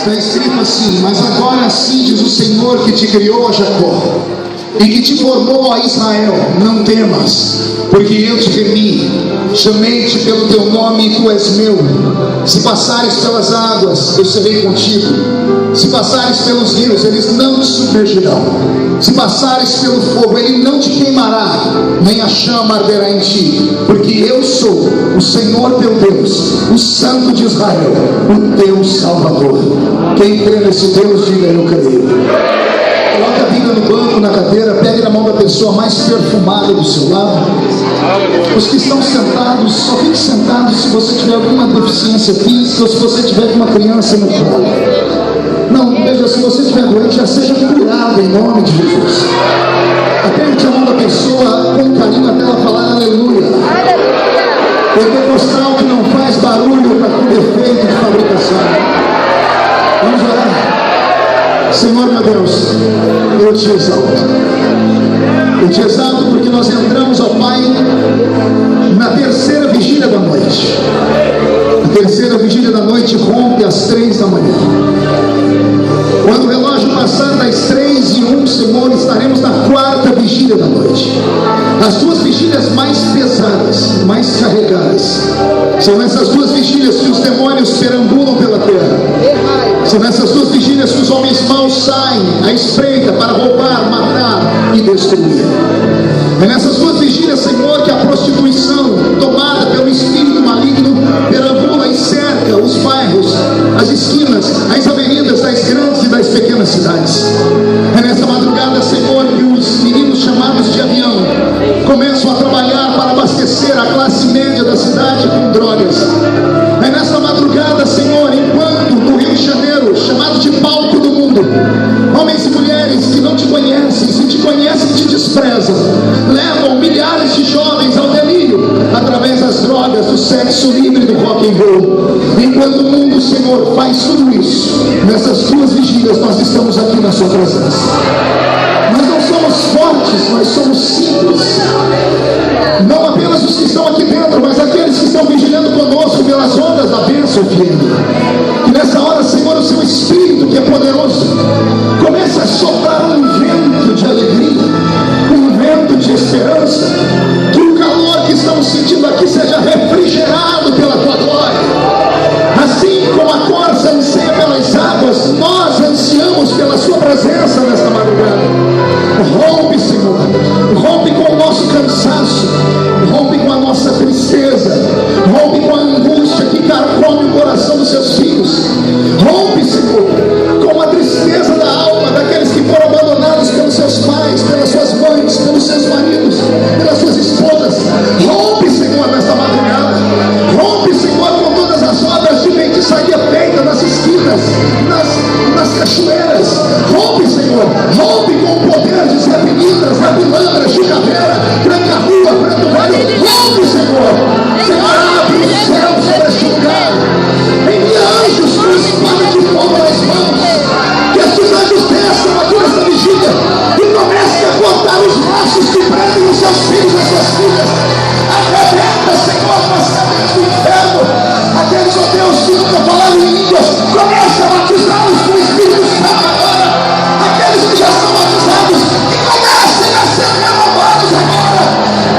Está escrito assim: mas agora assim diz o Senhor que te criou, a Jacó, e que te formou, a Israel: não temas, porque eu te remi, chamei-te pelo teu nome e tu és meu. Se passares pelas águas, eu serei contigo. Se passares pelos rios, eles não te submergirão. Se passares pelo fogo, ele não te queimará, nem a chama arderá em ti, porque eu sou o Senhor teu Deus, o Santo de Israel, o teu Salvador. Quem crê nesse Deus, diga: eu creio. Coloque a Bíblia no banco, na cadeira, pegue na mão da pessoa mais perfumada do seu lado. Os que estão sentados, só fique sentado se você tiver alguma deficiência física, ou se você tiver uma criança no colo. Não, veja, se você estiver doente, já seja curado em nome de Jesus. Aperte a mão da pessoa com carinho até ela falar aleluia. Pentecostal que não faz barulho para com defeito de fabricação. Vamos orar. Senhor meu Deus, eu te exalto. Eu te exalto porque nós entramos, ó Pai, na terceira vigília da noite. A terceira vigília da noite rompe às 3 da manhã. Quando o relógio passar das 3:01, Senhor, estaremos na quarta vigília da noite. As duas vigílias mais pesadas, mais carregadas, são nessas duas vigílias que os demônios perambulam pela terra. São nessas duas vigílias que os homens maus saem à espreita para roubar, matar e destruir. É nessas duas vigílias, Senhor, que a prostituição, tomada pelo espírito maligno, perambula e cerca os bairros, as esquinas, as avenidas das grandes e das pequenas cidades. É nessa madrugada, Senhor, que os meninos chamados de avião começam a trabalhar para abastecer a classe média da cidade com drogas. É nessa madrugada, Senhor, enquanto no Rio de Janeiro, chamado de palco do mundo, homens e mulheres que não te conhecem, se te conhecem, te desprezam, levam milhares de jovens ao delírio através das drogas, do sexo livre, do rock and roll. Enquanto o mundo, Senhor, faz tudo isso, nessas duas vigílias nós estamos aqui na sua presença. Nós não somos fortes, nós somos simples. Não apenas os que estão aqui dentro, mas aqueles que estão vigilando conosco pelas ondas da bênção FM. Que nessa hora, Senhor, o seu Espírito, que é poderoso, comece a soprar um vento de alegria, um vento de esperança. Que o calor que estamos sentindo aqui seja refrigerado pela tua glória. Assim como a corça anseia pelas águas, nós ansiamos pela sua presença nesta madrugada. Rompe, Senhor, rompe com o nosso cansaço, rompe com a nossa tristeza, rompe com a angústia que carcome o coração dos seus filhos. Rompe, Senhor, com a tristeza da alma daqueles que foram abandonados pelos seus pais, pelas suas mães, pelos seus maridos, pelas suas esposas. Rompe, Senhor, nesta madrugada. Rompe, Senhor, com todas as obras de feitiçaria feita nas esquinas, nas cachoeiras. Rompe, Senhor, rompe com o poder de Zé Pilintra, Zé Pilantra, Chicaveira, Branca Rua, Preto Velho. Rompe, Senhor. Senhor, abre o céu sobre este lugar. Envia anjos com espada de fogo nas mãos. Que estes anjos desçam aqui nesta vigília e comecem a cortar os laços que prendem os seus filhos e as suas filhas. Arrebenta, Senhor, com as cadeias do inferno. Aqueles, ó Deus, que nunca falaram em línguas, começa a batizá-los com o Espírito Santo agora. Aqueles que já são batizados, que comecem a ser renovados agora.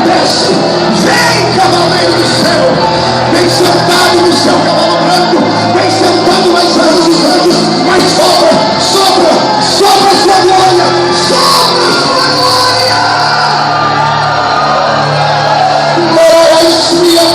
Desce, vem, cavaleiro do céu, vem sentado no seu cavalo branco, vem sentado nas asas dos anjos, mas sopra, sopra, sopra a sua glória, sopra a sua glória. Glória, esfria,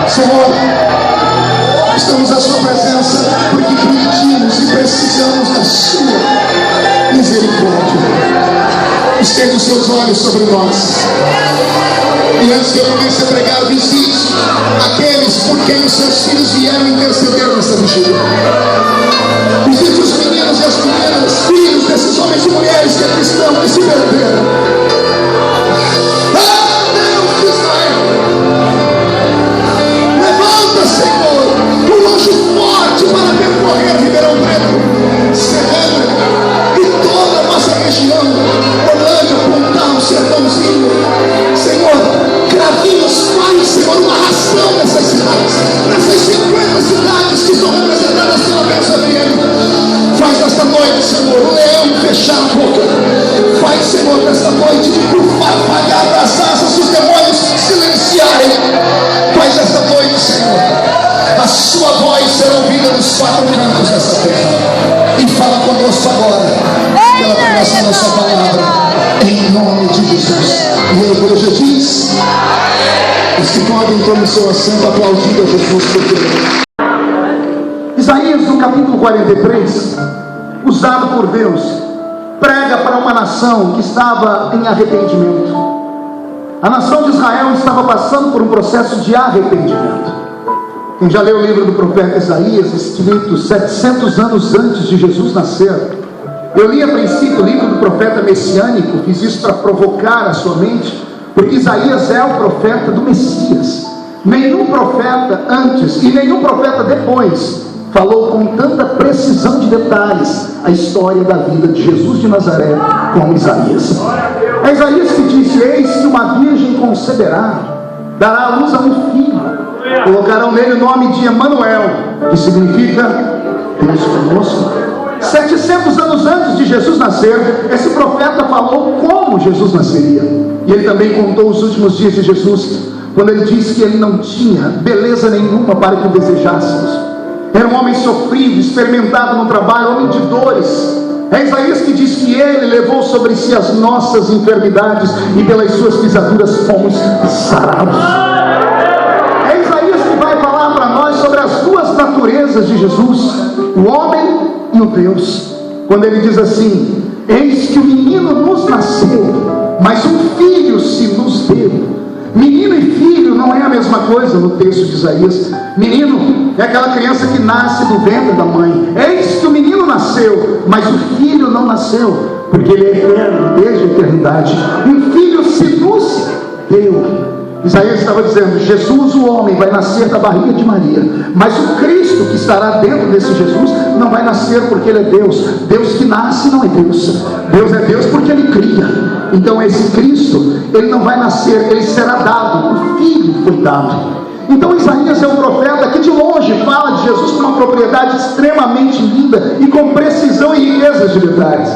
Senhor, estamos à sua presença porque pedimos e precisamos da sua misericórdia. estende os seus olhos sobre nós. E antes que eu comece a pregar, visite aqueles por quem os seus filhos vieram interceder nessa vigília. Visite os meninos e as meninas, filhos desses homens e mulheres que aqui estão, que se perderam. Ah, Deus de Israel, levanta, Senhor, um anjo forte para percorrer Ribeirão Preto, Serrana e toda a nossa região, Orlândia, Pontal, Sertãozinho. Senhor, Cravinhos, faz, Senhor, uma ração nessas cidades, nessas 50 cidades que são representadas pela bênção dele. Faz nesta noite, Senhor, o leão fechar a boca. Faz, Senhor, nesta noite o apagar das asas os demônios silenciarem. Faz nesta noite, Senhor, a sua voz ser ouvida nos 4 cantos dessa terra. E fala conosco agora, pela pregação da sua palavra, em nome de Jesus. E a igreja diz: os que podem tomar o seu assento, aplaudindo a Jesus por Deus. Isaías, no capítulo 43, usado por Deus, prega para uma nação que estava em arrependimento. A nação de Israel estava passando por um processo de arrependimento. Quem já leu o livro do profeta Isaías, escrito 700 anos antes de Jesus nascer, eu li a princípio o livro do profeta messiânico, fiz isso para provocar a sua mente, porque Isaías é o profeta do Messias. Nenhum profeta antes e nenhum profeta depois falou com tanta precisão de detalhes a história da vida de Jesus de Nazaré como Isaías. É Isaías que disse: eis que uma virgem conceberá, dará à luz a um filho, colocarão nele o nome de Emanuel, que significa Deus conosco. 700 anos antes de Jesus nascer, esse profeta falou como Jesus nasceria. E ele também contou os últimos dias de Jesus, quando ele disse que ele não tinha beleza nenhuma para que o desejássemos. Era um homem sofrido, experimentado no trabalho, homem de dores. É Isaías que diz que ele levou sobre si as nossas enfermidades e pelas suas pisaduras fomos sarados. É Isaías que vai falar para nós sobre as duas naturezas de Jesus, o homem e o Deus, quando ele diz assim: eis que o menino nos nasceu, mas um filho se nos deu. Menino e filho não é a mesma coisa no texto de Isaías. Menino é aquela criança que nasce do ventre da mãe. Eis que o menino nasceu, mas o filho não nasceu, porque ele é eterno, desde a eternidade. Um filho se nos deu. Isaías estava dizendo: Jesus, o homem, vai nascer da barriga de Maria, mas o Cristo que estará dentro desse Jesus não vai nascer porque ele é Deus. Deus que nasce não é Deus. Deus é Deus porque ele cria. Então esse Cristo, ele não vai nascer, ele será dado. O Filho foi dado. Então Isaías é um profeta que de longe fala de Jesus com uma propriedade extremamente linda e com precisão e riqueza de detalhes.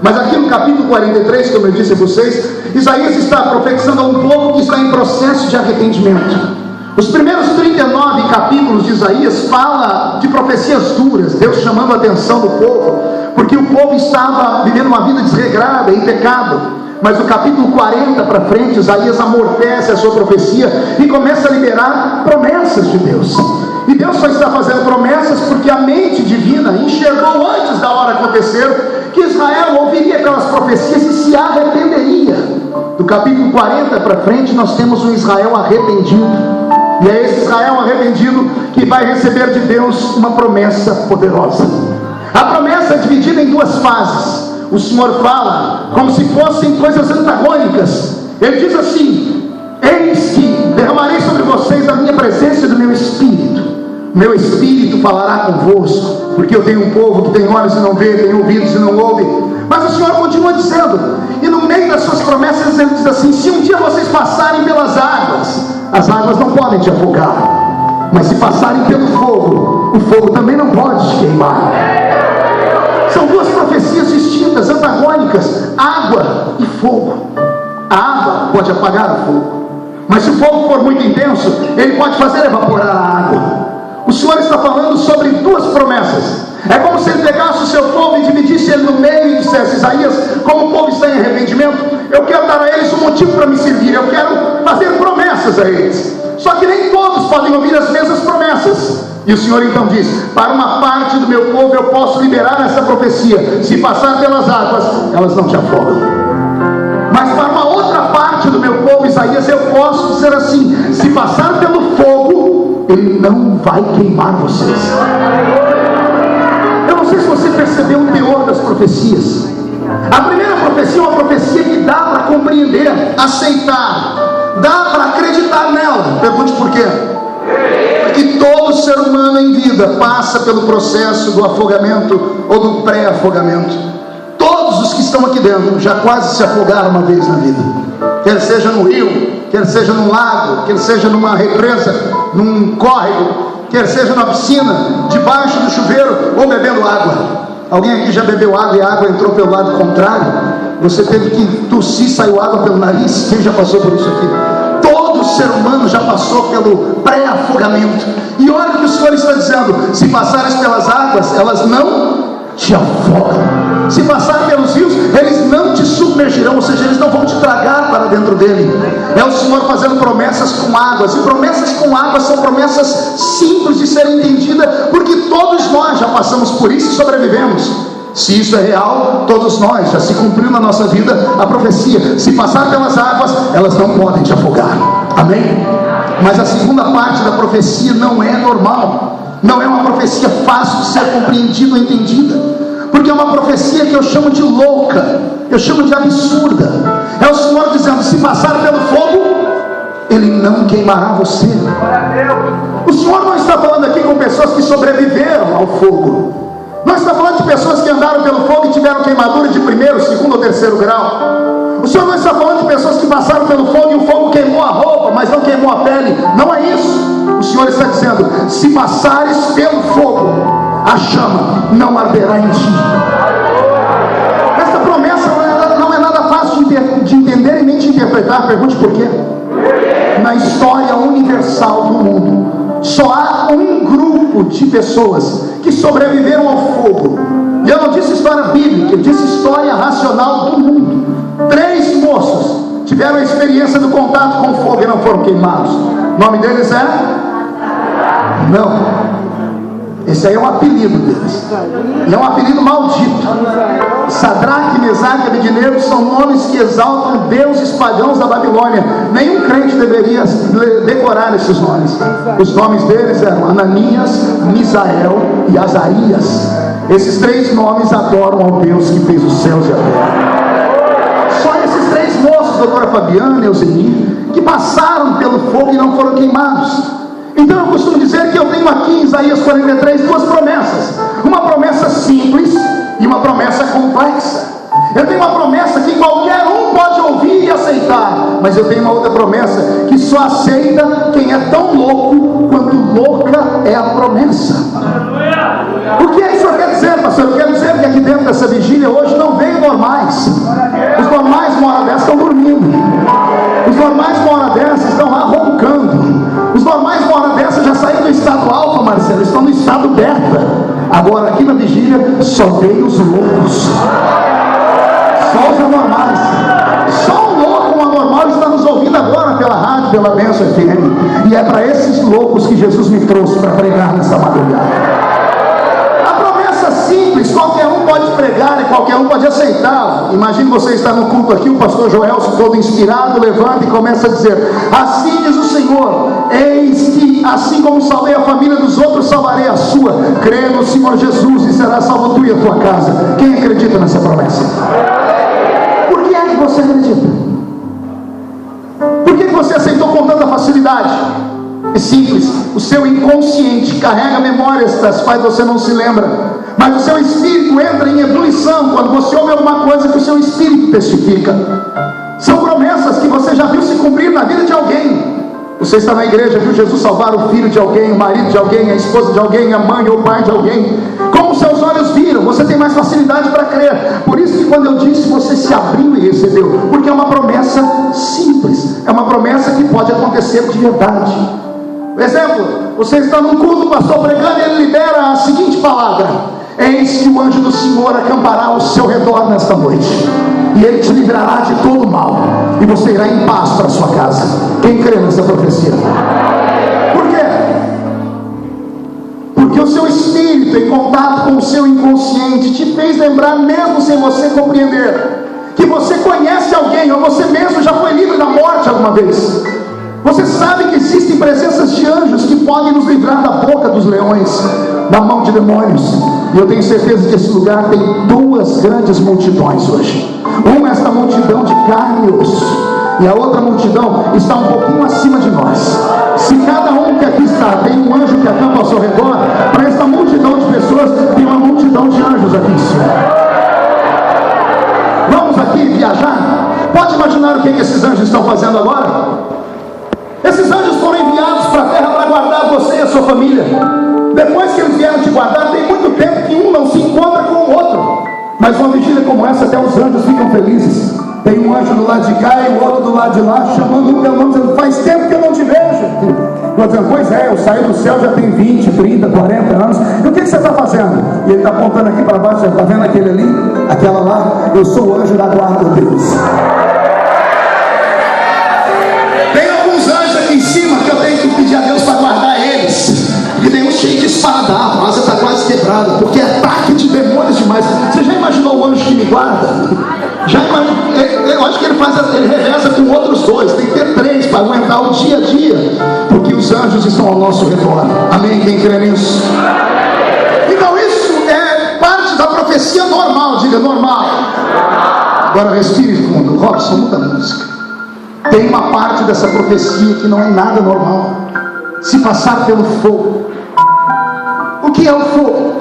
Mas aqui no capítulo 43, como eu disse a vocês, Isaías está profetizando a um povo que está em processo de arrependimento. Os primeiros 39 capítulos de Isaías fala de profecias duras, Deus chamando a atenção do povo, porque o povo estava vivendo uma vida desregrada, em pecado. Mas no capítulo 40 para frente, Isaías amortece a sua profecia e começa a liberar promessas de Deus. E Deus só está fazendo promessas porque a mente divina enxergou antes da hora acontecer que Israel ouviria aquelas profecias e se arrependeria. Do capítulo 40 para frente nós temos um Israel arrependido. E é esse Israel arrependido que vai receber de Deus uma promessa poderosa. A promessa é dividida em duas fases. O Senhor fala como se fossem coisas antagônicas. Ele diz assim: eis que derramarei sobre vocês a minha presença e do meu Espírito. Meu Espírito falará convosco, porque eu tenho um povo que tem olhos e não vê, tem ouvidos e não ouve. Mas o Senhor continua dizendo, e no meio das suas promessas ele diz assim: se um dia vocês passarem pelas águas, as águas não podem te afogar, mas se passarem pelo fogo, o fogo também não pode te queimar. São duas profecias distintas, antagônicas: água e fogo. A água pode apagar o fogo, mas se o fogo for muito intenso, ele pode fazer evaporar a água. O Senhor está falando sobre duas promessas. É como se ele pegasse o seu povo e dividisse ele no meio e dissesse: Isaías, como o povo está em arrependimento, eu quero dar a eles um motivo para me servir, eu quero fazer promessas a eles. Só que nem todos podem ouvir as mesmas promessas. E o Senhor então diz: para uma parte do meu povo eu posso liberar essa profecia: se passar pelas águas, elas não te afogam. Mas para uma outra parte do meu povo, Isaías, eu posso dizer assim: se passar pelo fogo, ele não vai queimar vocês. Eu não sei se você percebeu o teor das profecias. A primeira profecia é uma profecia que dá para compreender, aceitar, dá para acreditar nela. Pergunte por quê? Porque todo ser humano em vida passa pelo processo do afogamento ou do pré-afogamento. Todos os que estão aqui dentro já quase se afogaram uma vez na vida, quer seja no rio, quer seja num lago, quer seja numa represa, num córrego, quer seja na piscina, debaixo do chuveiro ou bebendo água. Alguém aqui já bebeu água e a água entrou pelo lado contrário? Você teve que tossir, saiu água pelo nariz? Quem já passou por isso aqui? Todo ser humano já passou pelo pré-afogamento. E olha o que o Senhor está dizendo: se passares pelas águas, elas não te afogam. Se passar pelos rios, eles não te submergirão, ou seja, eles não vão te tragar para dentro dele. É o Senhor fazendo promessas com águas, e promessas com águas são promessas simples de serem entendidas, porque todos nós já passamos por isso e sobrevivemos. Se isso é real, todos nós, já se cumpriu na nossa vida a profecia: se passar pelas águas, elas não podem te afogar. Amém? Mas a segunda parte da profecia não é normal, não é uma profecia fácil de ser compreendida ou entendida, porque é uma profecia que eu chamo de louca, eu chamo de absurda. É o Senhor dizendo: se passar pelo fogo, ele não queimará você. O Senhor não está falando aqui com pessoas que sobreviveram ao fogo, não está falando de pessoas que andaram pelo fogo e tiveram queimadura de primeiro, segundo ou terceiro grau. O Senhor não está falando de pessoas que passaram pelo fogo e o fogo queimou a roupa, mas não queimou a pele. Não é isso. O Senhor está dizendo: se passares pelo fogo, a chama não arderá em ti. Essa promessa não é nada fácil de entender e nem de interpretar. Pergunte por quê. Na história universal do mundo, só há um grupo de pessoas que sobreviveram ao fogo. E eu não disse história bíblica, eu disse história racional do mundo. 3 moços tiveram a experiência do contato com o fogo e não foram queimados. O nome deles é? Não. Esse aí é um apelido deles, e é um apelido maldito. Sadraque, Mesaque e Abednego são nomes que exaltam deuses pagãos da Babilônia. Nenhum crente deveria decorar esses nomes. Os nomes deles eram Ananias, Misael e Azarias. Esses 3 nomes adoram ao Deus que fez os céus e a terra. Só esses 3 moços, doutora Fabiana e Euseni, que passaram pelo fogo e não foram queimados. Então eu costumo dizer que eu tenho aqui em Isaías 43 2 promessas: uma promessa simples e uma promessa complexa. Eu tenho uma promessa que qualquer um pode ouvir e aceitar, mas eu tenho uma outra promessa que só aceita quem é tão louco quanto louca é a promessa. O que é isso que quer dizer, pastor? Eu quero dizer que aqui dentro dessa vigília hoje não veio normais. Os normais uma hora dessa estão dormindo. Os normais uma hora dessa estão roncando. Os normais uma hora dessa já saíram do estado alfa, Marcelo, estão no estado beta. Agora aqui na vigília só veio os loucos, só os anormais. Só um louco, um anormal está nos ouvindo agora pela rádio, pela Bênção FM. E é para esses loucos que Jesus me trouxe para pregar nessa madrugada. A promessa simples, qualquer um pode pregar e qualquer um pode aceitar. Imagine você estar no culto aqui, o pastor Joelson todo inspirado levanta e começa a dizer: assim diz o Senhor, eis que assim como salvei a família dos outros, salvarei a sua. Crê no Senhor Jesus e será salvo tu e a tua casa. Quem acredita nessa promessa? Por que é que você acredita? Por que você aceitou com tanta facilidade? É simples. O seu inconsciente carrega memórias das quais você não se lembra, mas o seu espírito entra em ebulição quando você ouve alguma coisa que o seu espírito testifica. São promessas que você já viu se cumprir na vida de alguém. Você está na igreja, viu Jesus salvar o filho de alguém, o marido de alguém, a esposa de alguém, a mãe ou o pai de alguém. Como seus olhos viram, você tem mais facilidade para crer. Por isso que quando eu disse, você se abriu e recebeu, porque é uma promessa simples, é uma promessa que pode acontecer de verdade. Por exemplo, você está num culto, o pastor pregando e ele libera a seguinte palavra: eis que o anjo do Senhor acampará ao seu redor nesta noite, e ele te livrará de todo mal, e você irá em paz para a sua casa. Quem crê nessa profecia? Por quê? Porque o seu espírito, em contato com o seu inconsciente, te fez lembrar, mesmo sem você compreender, que você conhece alguém, ou você mesmo já foi livre da morte alguma vez. Você sabe que existem presenças de anjos que podem nos livrar da boca dos leões, da mão de demônios. E eu tenho certeza que esse lugar tem duas grandes multidões hoje. Uma é esta multidão de carne e osso, e a outra multidão está um pouquinho acima de nós. Se cada um que aqui está tem um anjo que acampa ao seu redor, para esta multidão de pessoas tem uma multidão de anjos aqui em cima. Vamos aqui viajar? Pode imaginar o que esses anjos estão fazendo agora? Esses anjos foram enviados para a terra para guardar você e a sua família. Depois que eles vieram te guardar, tem muito tempo que um não se encontra com o outro. Mas uma vigília como essa, até os anjos ficam felizes. Tem um anjo do lado de cá e o outro do lado de lá, chamando um pelo nome, dizendo: faz tempo que eu não te vejo. Eu dizendo: pois é, eu saí do céu já tem 20, 30, 40 anos. E o que você está fazendo? E ele está apontando aqui para baixo: está vendo aquele ali? Aquela lá? Eu sou o anjo da guarda de Deus. Tem alguns anjos aqui em cima que eu tenho que pedir a Deus para guardar eles. E tem um cheio de espadada, a asa está quase quebrada, porque é ataque de demônios demais. Você já imaginou o anjo que me guarda? Já imaginou? Eu acho que ele reveza com outros dois. Tem que ter 3 para aguentar o dia a dia, porque os anjos estão ao nosso redor. Amém? Quem crê nisso? Então isso é parte da profecia normal. Diga: normal. Agora respire fundo. Robson, muda a música. Tem uma parte dessa profecia que não é nada normal. Se passar pelo fogo. O que é o fogo?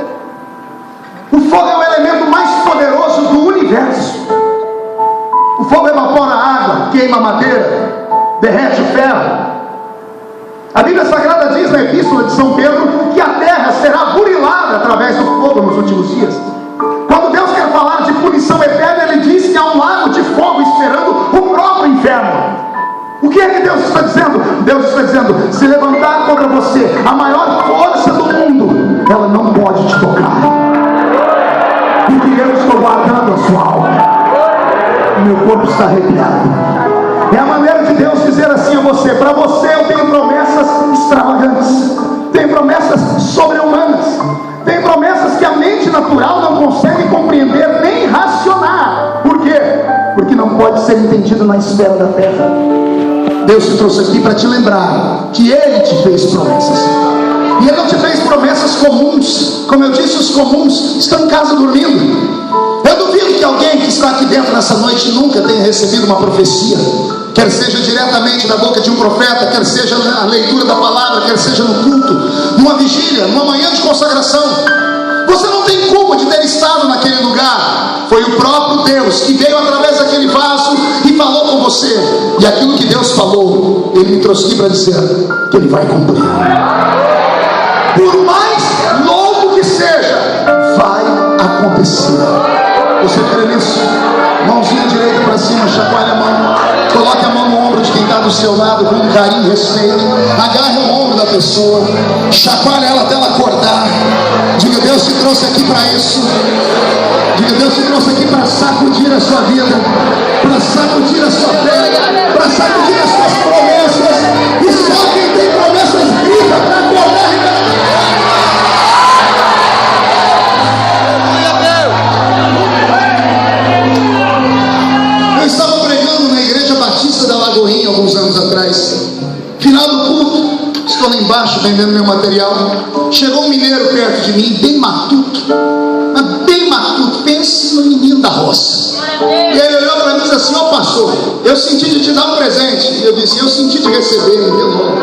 O fogo é o elemento mais poderoso do universo. O fogo evapora a água, queima a madeira, derrete o ferro. A Bíblia Sagrada diz na Epístola de São Pedro que a terra será burilada através do fogo nos últimos dias. Quando Deus quer falar de punição eterna, Ele diz que há um lago de fogo esperando o próprio inferno. O que é que Deus está dizendo? Deus está dizendo: se levantar contra você a maior força do mundo, ela não pode te tocar, porque eu estou guardando a sua alma. Meu corpo está arrepiado. É a maneira de Deus dizer assim a você: para você eu tenho promessas extravagantes, tenho promessas sobre-humanas, tenho promessas que a mente natural não consegue compreender nem racionar. Por quê? Porque não pode ser entendido na esfera da terra. Deus te trouxe aqui para te lembrar que Ele te fez promessas. E Ele não te fez promessas comuns. Como eu disse, os comuns estão em casa dormindo. Eu duvido que alguém que está aqui dentro nessa noite nunca tenha recebido uma profecia, quer seja diretamente da boca de um profeta, quer seja a leitura da palavra, quer seja no culto, numa vigília, numa manhã de consagração. Você não tem culpa de ter estado naquele lugar. Foi o próprio Deus que veio através daquele vaso e falou com você. E aquilo que Deus falou, Ele me trouxe aqui para dizer que Ele vai cumprir. Por mais louco que seja, vai acontecer. Você crê nisso? Mãozinha direita para cima, chacoalha a mão. Coloque a mão no ombro de quem está do seu lado com carinho e respeito. Agarre o ombro da pessoa, chacoalha ela até ela acordar. Diga: Deus te trouxe aqui para isso. Diga: Deus te trouxe aqui para sacudir a sua vida, para sacudir a sua fé, para sacudir as suas promessas. E só quem tem promessas grita para acordar. Eu estava pregando na Igreja Batista da Lagoinha alguns anos atrás. Final do culto, estou lá embaixo vendendo meu material. Chegou um mineiro perto de mim, bem matuto, mas bem matuto. Pense no menino da roça. E ele olhou para mim e disse assim: ó pastor, eu senti de te dar um presente. E eu disse: eu senti de receber, me deu nome.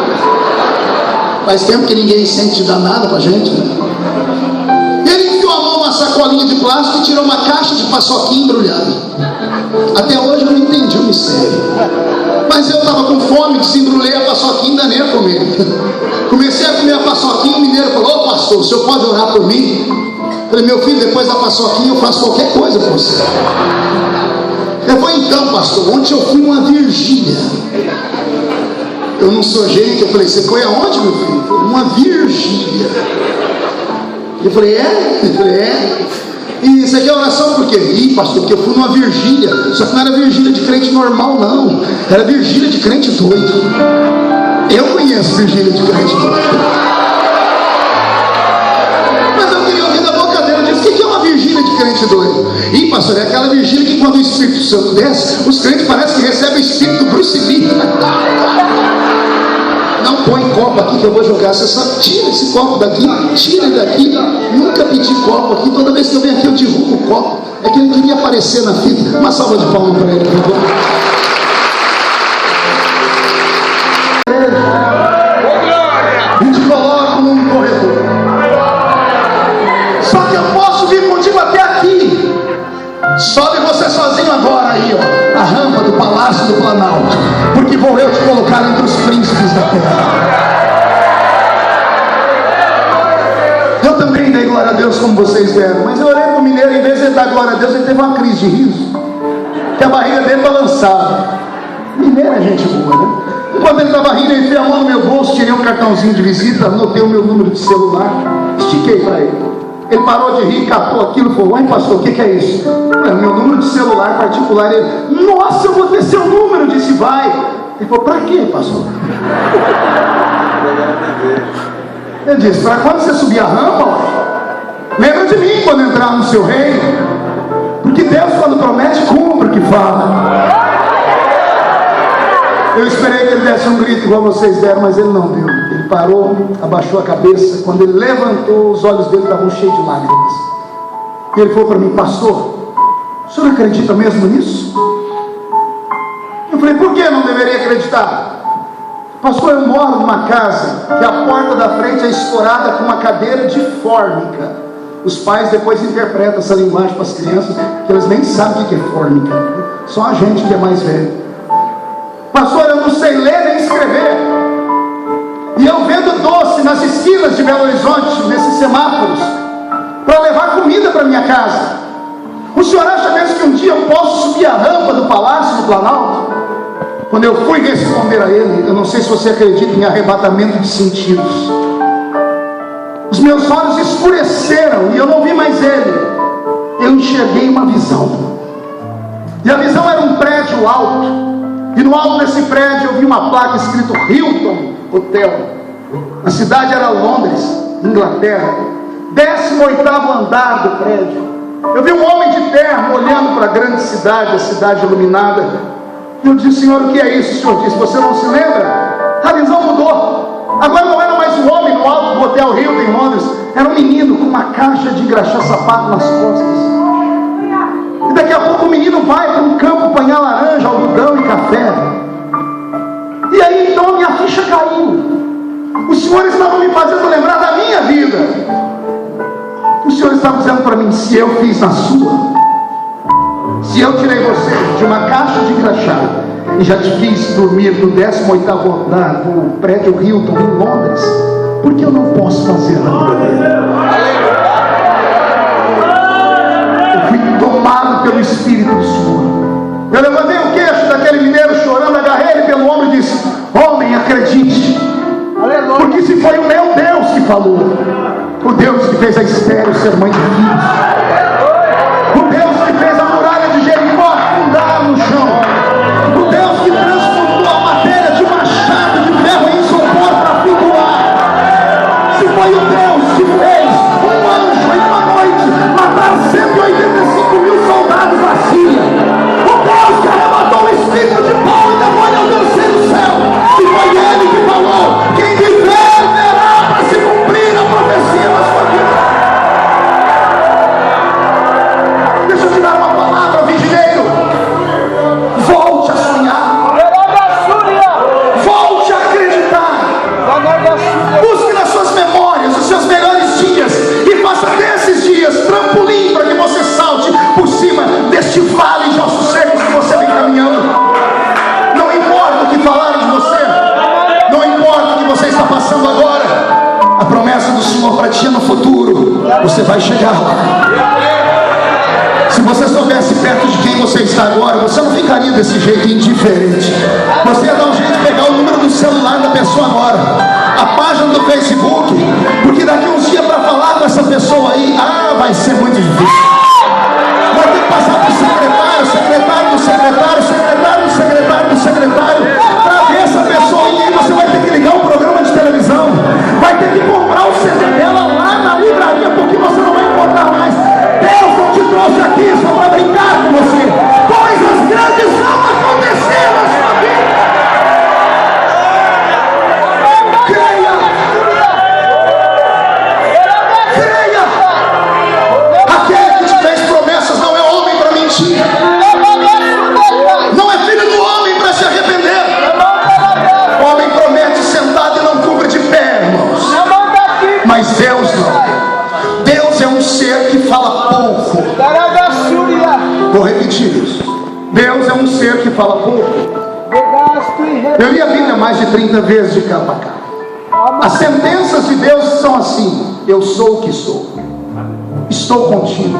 Faz tempo que ninguém sente de dar nada para a gente, né? Ele enfiou a mão numa sacolinha de plástico e tirou uma caixa de paçoquinha embrulhada. Até hoje eu não entendi o mistério, mas eu estava com fome, desembrulhei a paçoquinha e ainda nem a comer. Comecei a comer a paçoquinha. O mineiro falou: ô pastor, o senhor pode orar por mim? Eu falei: meu filho, depois da paçoquinha eu faço qualquer coisa por você. Eu falei: então pastor, ontem eu fui numa vigília. Eu não sou gente. Eu falei: você foi aonde, meu filho? Uma vigília. Eu falei: é? Eu falei: é. E isso aqui é oração por quê? Ih, pastor, porque eu fui numa vigília. Só que não era vigília de crente normal, não. Era vigília de crente doido. Eu conheço vigília de crente doido. Mas eu queria ouvir da boca dele. Eu disse: o que é uma vigília de crente crente doido. E pastor, é aquela vigília que quando o Espírito Santo desce, os crentes parecem que recebem o Espírito do Bruce Lee. Não põe copo aqui que eu vou jogar. Você só tira esse copo daqui, tira ele daqui. Nunca pedi copo aqui. Toda vez que eu venho aqui eu derrubo o copo. É que ele queria aparecer na fita. Uma salva de palmas para ele, por favor. E te coloco num corredor. Só que eu posso vir contigo até aqui. Sobe você sozinho agora aí, ó, a rampa do Palácio do Planalto, porque vou eu te colocar entre os príncipes da terra. Eu também dei glória a Deus como vocês deram, mas eu olhei para o mineiro, em vez de ele dar glória a Deus, ele teve uma crise de riso, que a barriga dele balançava. Mineiro é gente boa, né? Enquanto ele estava rindo, eu enfiei a mão no meu bolso, tirei um cartãozinho de visita, anotei o meu número de celular, estiquei para ele. Ele parou de rir, catou aquilo e falou: uai pastor, o que é isso? É meu número de celular particular. Ele: nossa, eu vou ter seu número. Eu disse: vai. Ele falou: pra quê, pastor? Ele disse: para quando você subir a rampa, ó, lembra de mim quando entrar no seu reino, porque Deus, quando promete, cumpre o que fala. Eu esperei que ele desse um grito igual vocês deram, mas ele não deu. Ele parou, abaixou a cabeça. Quando ele levantou, os olhos dele estavam cheios de lágrimas. E ele falou para mim: pastor, o senhor acredita mesmo nisso? Eu falei: por que não deveria acreditar? Pastor, eu moro numa casa que a porta da frente é escorada com uma cadeira de fórmica. Os pais depois interpretam essa linguagem para as crianças, que eles nem sabem o que é fórmica. Só a gente que é mais velho. Pastor, eu não sei ler nem escrever. E eu vendo doce nas esquinas de Belo Horizonte, nesses semáforos, para levar comida para minha casa. O senhor acha mesmo que um dia eu posso subir a rampa do Palácio do Planalto? Quando eu fui responder a ele, eu não sei se você acredita em arrebatamento de sentidos, os meus olhos escureceram e eu não vi mais ele. Eu enxerguei uma visão. E a visão era um prédio alto. E no alto desse prédio eu vi uma placa escrito Hilton Hotel. A cidade era Londres, Inglaterra. 18º andar do prédio. Eu vi um homem de terno olhando para a grande cidade, a cidade iluminada. E eu disse: senhor, o que é isso? O senhor disse: você não se lembra? A visão mudou. Agora não era mais um homem no alto do Hotel Hilton em Londres. Era um menino com uma caixa de engraxar sapato nas costas. E daqui a pouco o menino vai para um campo apanhar laranja, algodão e café. E aí então a minha ficha caiu. Os senhores estavam me fazendo lembrar da minha vida. Os senhores estavam dizendo para mim: se eu fiz na sua, se eu tirei você de uma caixa de crachá e já te fiz dormir no 18º andar do prédio Hilton em Londres, por que eu não posso fazer na vida dele? Tomado pelo Espírito do Senhor, eu levantei o queixo daquele mineiro chorando, agarrei ele pelo ombro e disse: homem, acredite, porque se foi o meu Deus que falou, o Deus que fez a estéril ser mãe de filhos, o Deus que fez a muralha de Jericó afundar no chão, o Deus que transformou a matéria de machado de ferro em isopor para flutuar, se foi o Deus que fez um anjo em uma noite matar 185.000 soldados da Síria, o Deus que arrebatou o espírito de Paulo e demônio ao terceiro céu, e foi ele que falou: quem viver verá para se cumprir a profecia da sua vida. Deixa eu te dar uma palavra, vigileiro. Volte a sonhar, volte a acreditar, busque nas suas memórias os seus melhores dias e faça desses dias trampolim para que você salte por cima deste vale de ossos secos que você vem caminhando. Não importa o que falaram de você, não importa o que você está passando agora, a promessa do Senhor para ti é no futuro. Você vai chegar lá. Se você soubesse perto de quem você está agora, você não ficaria desse jeito indiferente. Você ia dar um jeito de pegar o número do celular da pessoa agora, a página do Facebook, porque daqui uns dias para falar com essa pessoa aí, vai ser muito difícil. Vai ter que passar por secretário, secretário do secretário, secretário do secretário do secretário, para ver essa pessoa aí. Você vai ter que ligar um programa de televisão, vai ter que comprar o CD dela lá na livraria, porque você não vai encontrar mais. Deus não te trouxe repetir isso. Deus é um ser que fala pouco. Eu li a Bíblia mais de 30 vezes de capa a capa. As sentenças de Deus são assim: eu sou o que sou, estou contigo,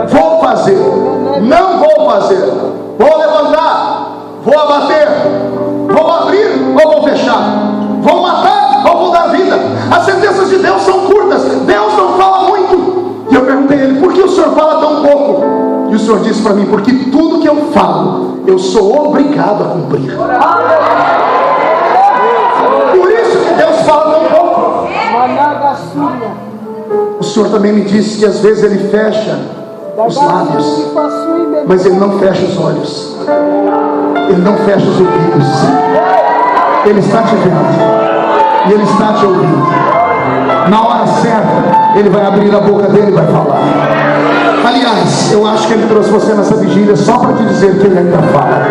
vou fazer, não vou fazer, vou levantar, vou abater, vou abrir ou vou fechar, vou matar ou vou dar vida. As sentenças de Deus são curtas. Deus não fala muito. E eu perguntei a ele: por que o senhor fala tão pouco? E o senhor disse para mim: porque tudo que eu falo eu sou obrigado a cumprir. Por isso que Deus fala tão pouco. O senhor também me disse que às vezes ele fecha os lábios, mas ele não fecha os olhos, ele não fecha os ouvidos. Ele está te vendo e ele está te ouvindo. Na hora certa ele vai abrir a boca dele e vai falar. Aliás, eu acho que ele trouxe você nessa vigília só para te dizer que ele ainda fala.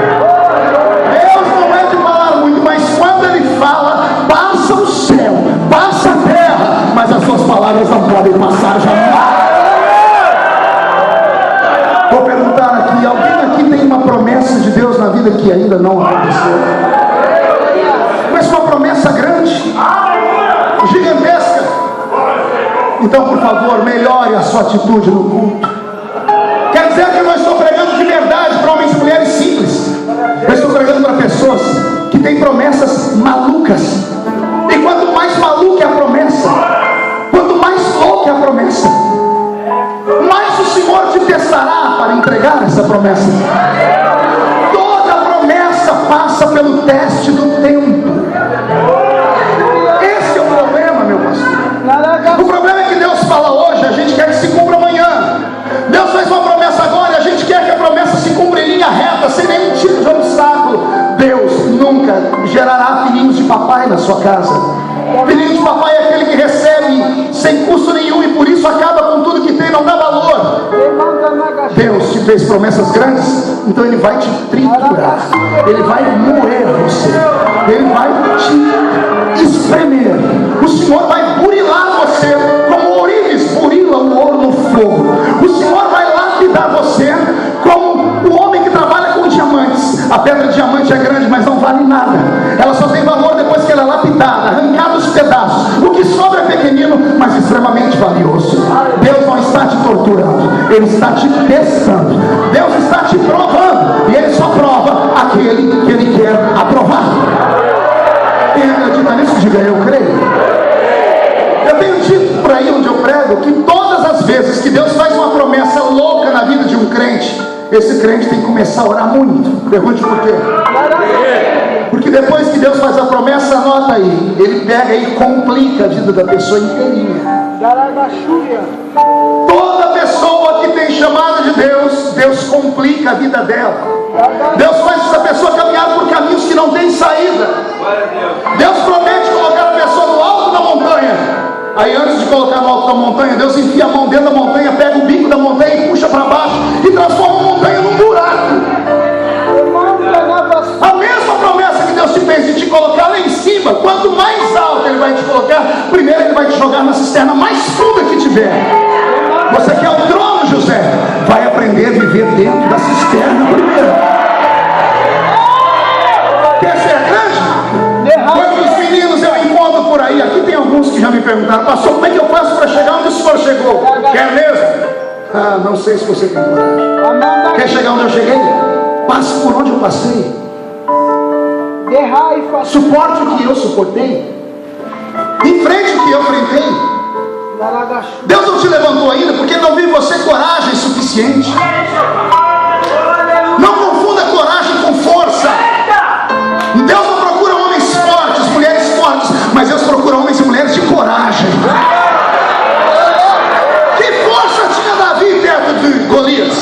Deus não é de falar muito, mas quando ele fala, passa o céu, passa a terra, mas as suas palavras não podem passar jamais. Vou perguntar aqui: alguém aqui tem uma promessa de Deus na vida que ainda não aconteceu? Mas uma promessa grande, gigantesca. Então, por favor, melhore a sua atitude no culto. Quer dizer que eu não estou pregando de verdade para homens e mulheres simples. Eu estou pregando para pessoas que têm promessas malucas. E quanto mais maluca é a promessa, quanto mais louca é a promessa, mais o Senhor te testará para entregar essa promessa. Toda promessa passa pelo teste do tempo. Esse é o problema, meu pastor. O problema é que Deus fala hoje, a gente quer que se cumpra amanhã. Deus faz uma promessa agora e a gente quer que a promessa se cumpra em linha reta, sem nenhum tipo de obstáculo. Deus nunca gerará filhinhos de papai na sua casa. Filhinho de papai é aquele que recebe sem custo nenhum e por isso acaba com tudo que tem, não dá valor. Deus te fez promessas grandes, então Ele vai te triturar, Ele vai moer você, Ele vai te espremer. O Senhor vai burilar você como ourives burila o ouro no fogo. O Senhor vai lapidar você como o homem que trabalha com diamantes. A pedra de diamante é grande, mas não vale nada. Ela só tem valor depois que ela é lapidada, arrancada os pedaços. O que sobra é pequenino, mas extremamente valioso. Deus não está te torturando, Ele está te testando. Deus está te provando, e Ele só prova aquele que Ele quer aprovar. Quem acredita nisso, diga: eu creio. Eu tenho dito por aí onde eu prego que todas as vezes que Deus faz uma promessa louca na vida de um crente, esse crente tem que começar a orar muito. Pergunte por quê? Porque depois que Deus faz a promessa, anota aí, Ele pega e complica a vida da pessoa inteirinha. Toda pessoa que tem chamada de Deus, Deus complica a vida dela. Deus faz essa pessoa caminhar por caminhos que não tem saída. Deus promete colocar a pessoa no alto da montanha. Aí antes de colocar no alto da montanha, Deus enfia a mão dentro da montanha, pega o bico da montanha e puxa para baixo e transforma a montanha num buraco. A mesma promessa que Deus te fez de te colocar lá em cima, quanto mais alto Ele vai te colocar, primeiro Ele vai te jogar na cisterna mais funda que tiver. Você quer o trono, José? Vai aprender a viver dentro da cisterna primeiro. Quer ser grande? Quantos meninos eu encontro por aí? Aqui tem alguns que já me perguntaram: pastor, como é que eu faço para chegar onde o senhor chegou? Quer mesmo? Ah, não sei se você tem coragem. Quer chegar onde eu cheguei? Passe por onde eu passei. Suporte o que eu suportei. Enfrente o que eu enfrentei. Deus não te levantou ainda porque não viu em você coragem suficiente. Não confunda coragem com força. Deus não procura homens fortes, mulheres fortes, mas Deus procura homens e mulheres de coragem. Que força tinha Davi perto de Golias?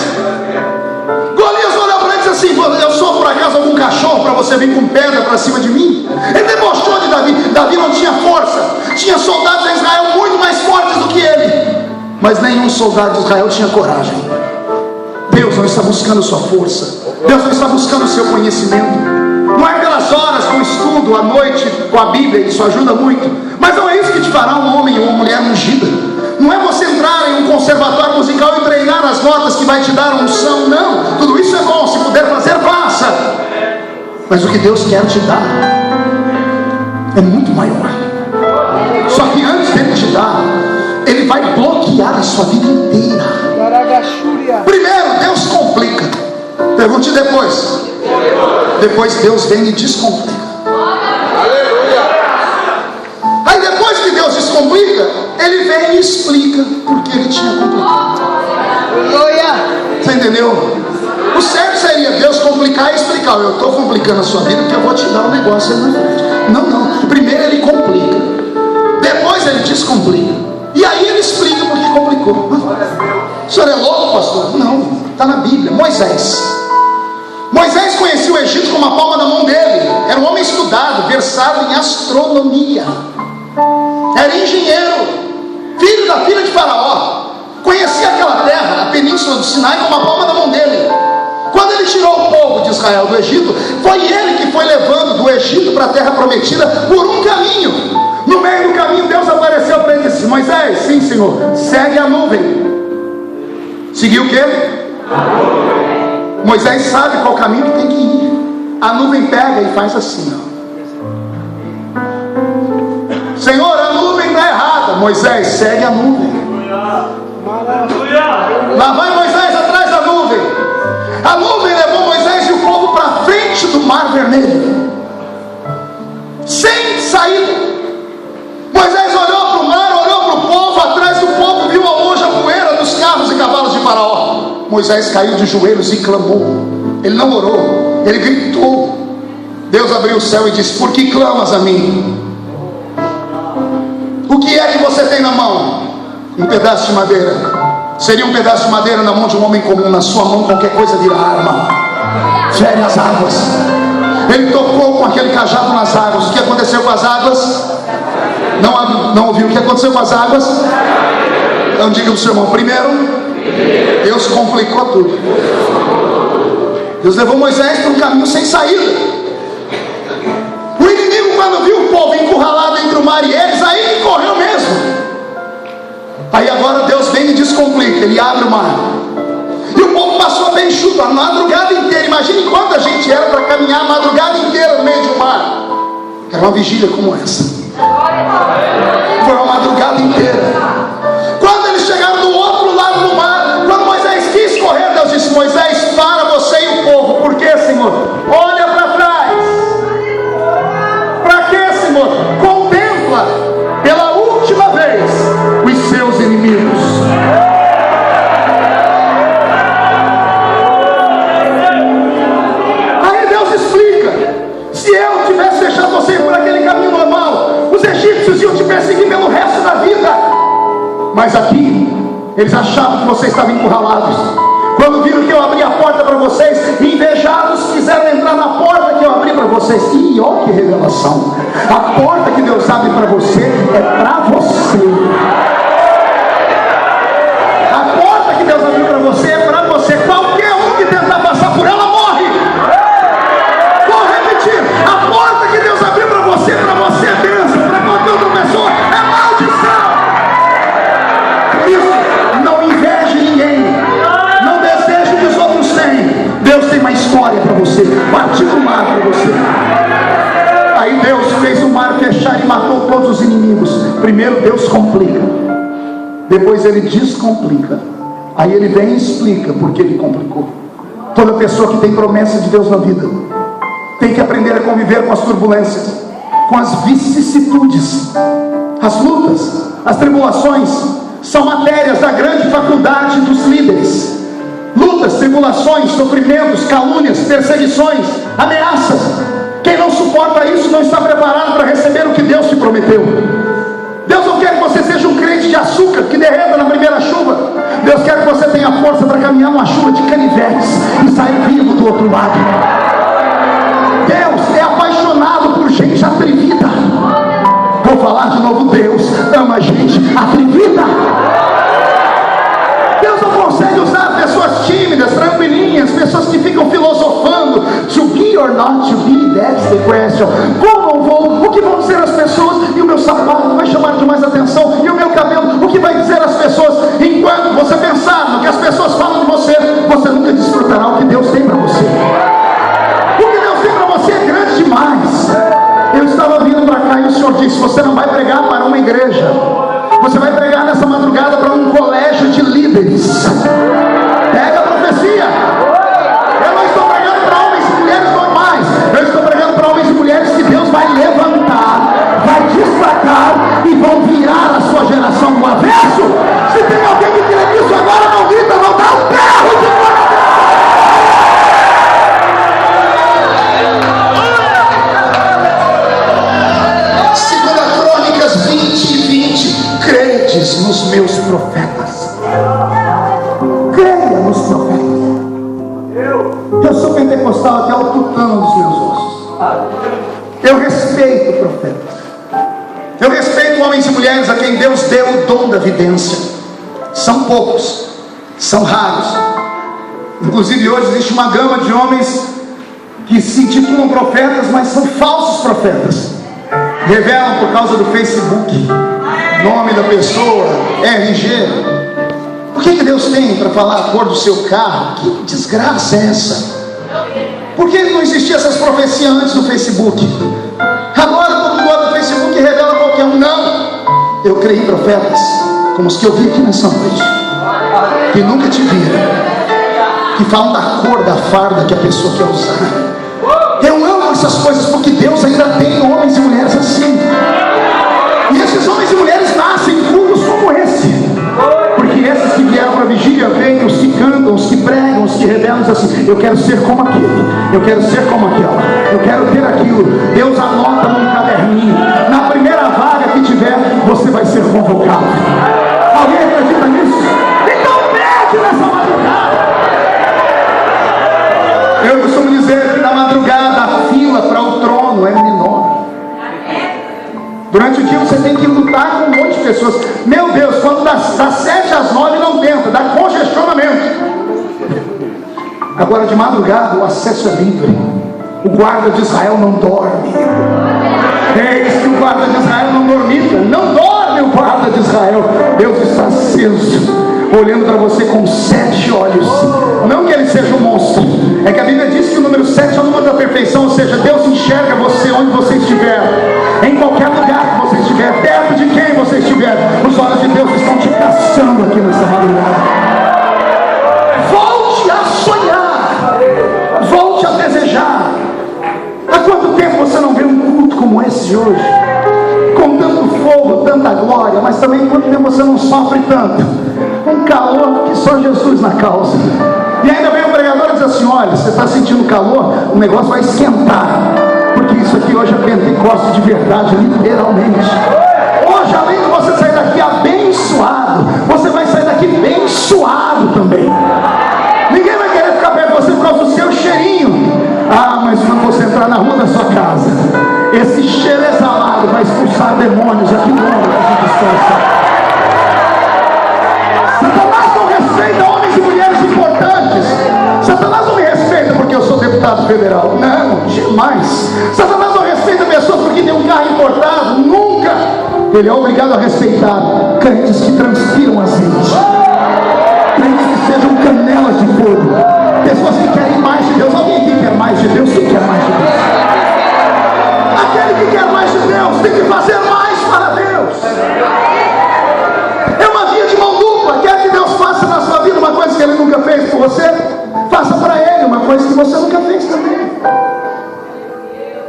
Golias olhou para ele e disse assim: eu sou por acaso algum cachorro para você vir com pedra para cima de mim? Ele debochou de Davi. Davi não tinha força. Tinha soldados de Israel muito mais fortes do que ele, mas nenhum soldado de Israel tinha coragem. Deus não está buscando sua força, Deus não está buscando o seu conhecimento. Não é pelas horas com estudo à noite com a Bíblia, isso ajuda muito, mas não é isso que te fará um homem ou uma mulher ungida. Não é você entrar em um conservatório musical e treinar as notas que vai te dar unção. Não, tudo isso é bom, se puder fazer, faça. Mas o que Deus quer te dar é muito maior. Só que antes dele te dar, Ele vai bloquear a sua vida inteira. Primeiro, Deus complica. Pergunte depois. Depois Deus vem e descomplica. Aí depois que Deus descomplica, Ele vem e explica porque Ele tinha complicado. Você entendeu? O certo seria Deus complicar e explicar. Eu estou complicando a sua vida porque eu vou te dar um negócio aí na frente. Não. Primeiro Ele complica, depois Ele descomplica, e aí Ele explica porque complicou. O senhor é louco, pastor? Não, está na Bíblia. Moisés conhecia o Egito como a palma da mão dele. Era um homem estudado, versado em astronomia, era engenheiro, filho da filha de Faraó. Conhecia aquela terra, a península do Sinai, como a palma da mão dele. Quando ele tirou o povo de Israel do Egito, foi ele que foi levando do Egito para a terra prometida por um caminho. No meio do caminho, Deus apareceu para ele e disse: Moisés, sim senhor, segue a nuvem. Seguiu o quê? Moisés sabe qual caminho que tem que ir. A nuvem pega e faz assim, ó. Senhor, a nuvem está errada. Moisés, segue a nuvem. Lá vai Moisés atrás da nuvem. A nuvem levou Moisés e o povo para frente do Mar Vermelho, sem saída. Moisés olhou para o mar, olhou para o povo. Atrás do povo viu ao longe a poeira dos carros e cavalos de Faraó. Moisés caiu de joelhos e clamou. Ele não orou, ele gritou. Deus abriu o céu e disse: por que clamas a mim? O que é que você tem na mão? Um pedaço de madeira. Seria um pedaço de madeira na mão de um homem comum. Na sua mão qualquer coisa vira arma. Fere as águas. Ele tocou com aquele cajado nas águas. O que aconteceu com as águas? Não ouviu o que aconteceu com as águas? Então diga para o seu irmão: primeiro, Deus complicou tudo. Deus levou Moisés para um caminho sem saída. O inimigo, quando viu o povo encurralado entre o mar e eles, aí ele correu mesmo. Aí agora Deus vem e descomplica. Ele abre o mar e o povo passou bem enxuto a madrugada inteira. Imagine quanta gente era para caminhar a madrugada inteira no meio de um mar. Era uma vigília como essa. Foi uma madrugada inteira. Quando eles chegaram do outro lado do mar, quando Moisés quis correr, Deus disse: Moisés, para você e o povo. Por quê, Senhor? Olha para trás. Para quê, Senhor? Contempla pela última vez os seus inimigos. Aí Deus explica: se eu tivesse deixado você ir por aquele caminho normal, os egípcios iam te perseguir pelo resto da vida. Mas aqui, eles achavam que vocês estavam encurralados. Quando viram que eu abri a porta para vocês, invejados quiseram entrar na porta que eu abri para vocês. E olha que revelação: a porta que Deus abre para você é para você. A porta que Deus abriu para você é para você. Qualquer um que tentar passar por ela morre. Vou repetir: a porta que Deus abriu para você é bênção. Para qualquer outra pessoa é maldição. Isso, não inveje ninguém, não deseje o que os outros têm. Deus tem uma história para você, particular para você. Aí Deus fez o mar fechar e matou todos os inimigos. Primeiro Deus complica, depois Ele descomplica. Aí Ele vem e explica porque Ele complicou. Toda pessoa que tem promessa de Deus na vida tem que aprender a conviver com as turbulências, com as vicissitudes. As lutas, as tribulações são matérias da grande faculdade dos líderes. Lutas, tribulações, sofrimentos, calúnias, perseguições, ameaças. Quem não suporta isso não está preparado para receber o que Deus te prometeu. Deus não quer que você seja um crente de açúcar que derreta na primeira chuva. Deus quer que você tenha força para caminhar numa chuva de canivetes e sair vivo do outro lado. Deus é apaixonado por gente atrevida. Vou falar de novo: Deus ama gente atrevida. Deus não consegue usar pessoas tímidas, tranquilinhas, pessoas que ficam filosofando. To be or not to be, that's the question. Vou ou não vou? O que vão dizer as pessoas? E o meu sapato vai chamar de mais atenção? E o meu cabelo? O que vai dizer as pessoas? Enquanto Eu sou pentecostal até o tutano dos meus ossos. Eu respeito profetas. Eu respeito homens e mulheres a quem Deus deu o dom da vidência. São poucos, são raros. Inclusive hoje existe uma gama de homens que se intitulam profetas, mas são falsos profetas. Revelam por causa do Facebook, nome da pessoa, RG. O que Deus tem para falar a cor do seu carro? Que desgraça é essa? Por que não existiam essas profecias antes do Facebook? Agora todo mundo do Facebook revela qualquer um. Não, eu criei profetas como os que eu vi aqui nessa noite, que nunca te viram, que falam da cor da farda que a pessoa quer usar. Eu amo essas coisas porque Deus ainda tem homens e mulheres assim. E esses homens e mulheres nascem em cultos como esse. Porque esses que vieram para a vigília vêm, os que cantam, os que pregam, os que revelam, dizem assim: eu quero ser como aquele, eu quero ser como aquela, eu quero ter aquilo. Deus anota num caderninho. Na primeira vaga que tiver, você vai ser convocado. Alguém acredita nisso? Então pede nessa madrugada. Eu costumo dizer que na madrugada a fila para o trono é menor. Durante o dia você tem que lutar com um monte de pessoas. Meu Deus, quando das 7 às 9 não tenta, dá congestionamento. Agora de madrugada o acesso é livre. O guarda de Israel não dorme. Eis que o guarda de Israel não dormita. Não dorme o guarda de Israel. Deus está aceso, olhando para você com 7 olhos. Não que ele seja um monstro, é que a Bíblia diz que o número 7 é o número da perfeição. Ou seja, Deus enxerga você onde você estiver, em qualquer lugar que você estiver, perto de quem você estiver. Os olhos de Deus estão te caçando aqui nessa madrugada. Volte a sonhar, volte a desejar. Há quanto tempo você não vê um culto como esse de hoje, com tanto fogo, tanta glória, mas também quanto tempo você não sofre tanto, um calor que só Jesus na causa. E ainda vem o pregador e diz assim: olha, você está sentindo calor, o negócio vai esquentar, porque isso aqui hoje é Pentecostes de verdade, literalmente. Hoje, além de você sair daqui abençoado, você vai sair daqui bem suado também. Ninguém vai querer ficar perto de você por causa do seu cheirinho. Ah, mas quando você entrar na rua da sua casa, esse cheiro exalado vai expulsar demônios aqui no mundo dessa distância. Satanás não respeita homens e mulheres importantes. Satanás não me respeita porque eu sou deputado federal. Não, jamais. Satanás não respeita pessoas porque tem um carro importado. Nunca. Ele é obrigado a respeitar crentes que transpiram azeite, crentes que sejam canelas de fogo, pessoas que querem mais de Deus. Alguém aqui quer mais de Deus? Quem quer mais de Deus? Aquele que quer mais de Deus tem que fazer mais para Deus. É uma via de mão dupla. Quer que Deus faça na sua vida uma coisa que Ele nunca fez por você? Faça para Ele uma coisa que você nunca fez também.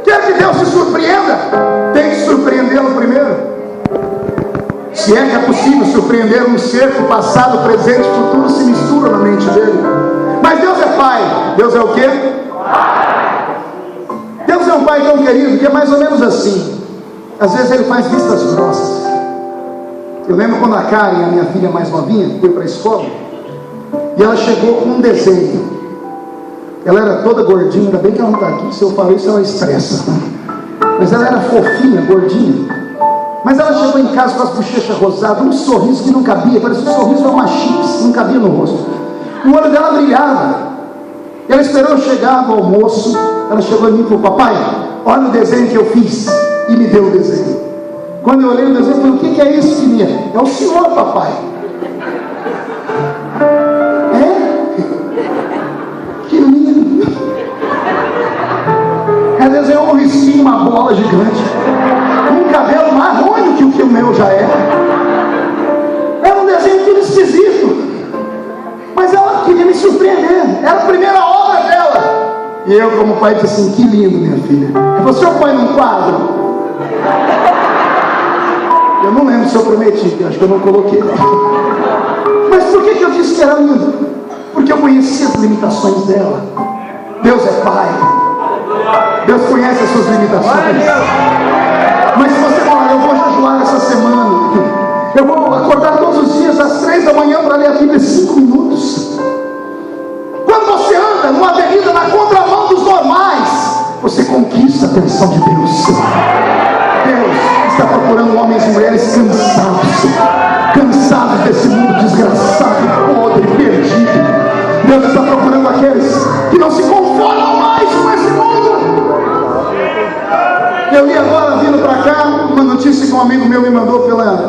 Quer que Deus te surpreenda? Tem que surpreendê-lo primeiro. Se é que é possível surpreender um ser que o passado, presente e futuro se misturam na mente dele. Mas Deus é Pai. Deus é o quê? Deus é um Pai tão querido que é mais ou menos assim. Às vezes Ele faz vistas grossas. Eu lembro quando a Karen, a minha filha mais novinha, foi para a escola, e ela chegou com um desenho. Ela era toda gordinha, ainda bem que ela não está aqui. Se eu falar isso, ela estressa. Mas ela era fofinha, gordinha. Mas ela chegou em casa com as bochechas rosadas, um sorriso que não cabia, parecia um sorriso de uma chips, não cabia no rosto. O olho dela brilhava. Ela esperou eu chegar no almoço. Ela chegou em mim e falou: papai, olha o desenho que eu fiz. E me deu o desenho. Quando eu olhei o desenho, eu falei: o que é isso, filhinha? É o senhor, papai. É? Que lindo. Ela desenhou um risquinho, uma bola gigante, um cabelo mais ruim do que o meu já é. Era um desenho tudo esquisito. Mas ela queria me surpreender. Era a primeira obra dela. E eu, como pai, disse assim: que lindo, minha filha. Ela falou: o senhor põe num quadro? Eu não lembro se eu prometi, acho que eu não coloquei. Mas por que eu disse que era lindo? Porque eu conhecia as limitações dela. Deus é Pai. Deus conhece as suas limitações. Mas se você falar: eu vou jejuar essa semana, eu vou acordar todos os dias às 3 da manhã para ler a Bíblia 5 minutos. Quando você anda numa atenção de Deus. Deus está procurando homens e mulheres cansados desse mundo desgraçado, podre, perdido. Deus está procurando aqueles que não se conformam mais com esse mundo. Eu li agora, vindo para cá, uma notícia que um amigo meu me mandou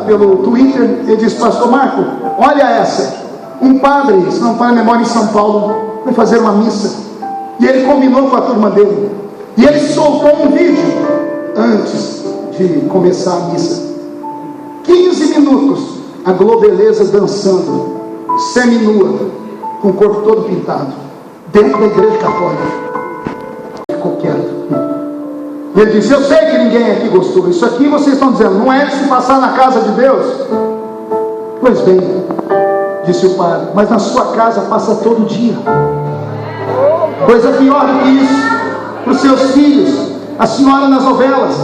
pelo Twitter. Ele disse: pastor Marco, olha essa. Um padre, se não falha a memória, em São Paulo, foi fazer uma missa, e ele combinou com a turma dele, e ele soltou um vídeo antes de começar a missa. 15 minutos, a globeleza dançando, seminua, com o corpo todo pintado, dentro da igreja católica. Ficou quieto. Ele disse: eu sei que ninguém aqui gostou. Isso aqui vocês estão dizendo, não é de se passar na casa de Deus? Pois bem, disse o padre, mas na sua casa passa todo dia. Coisa pior do que isso, para os seus filhos, a senhora nas novelas,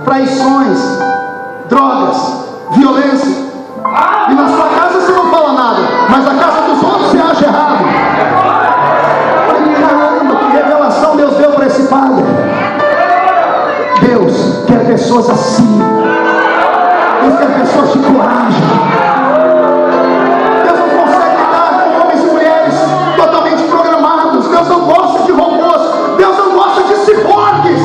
traições, drogas, violência. E na sua casa você não fala nada, mas na casa dos outros você acha errado. Caramba, que revelação Deus deu para esse padre. Deus quer pessoas assim. Deus quer pessoas de coragem. Deus não consegue lidar com homens e mulheres totalmente programados. Deus não gosta de robôs. Deus não gosta de ciborgues.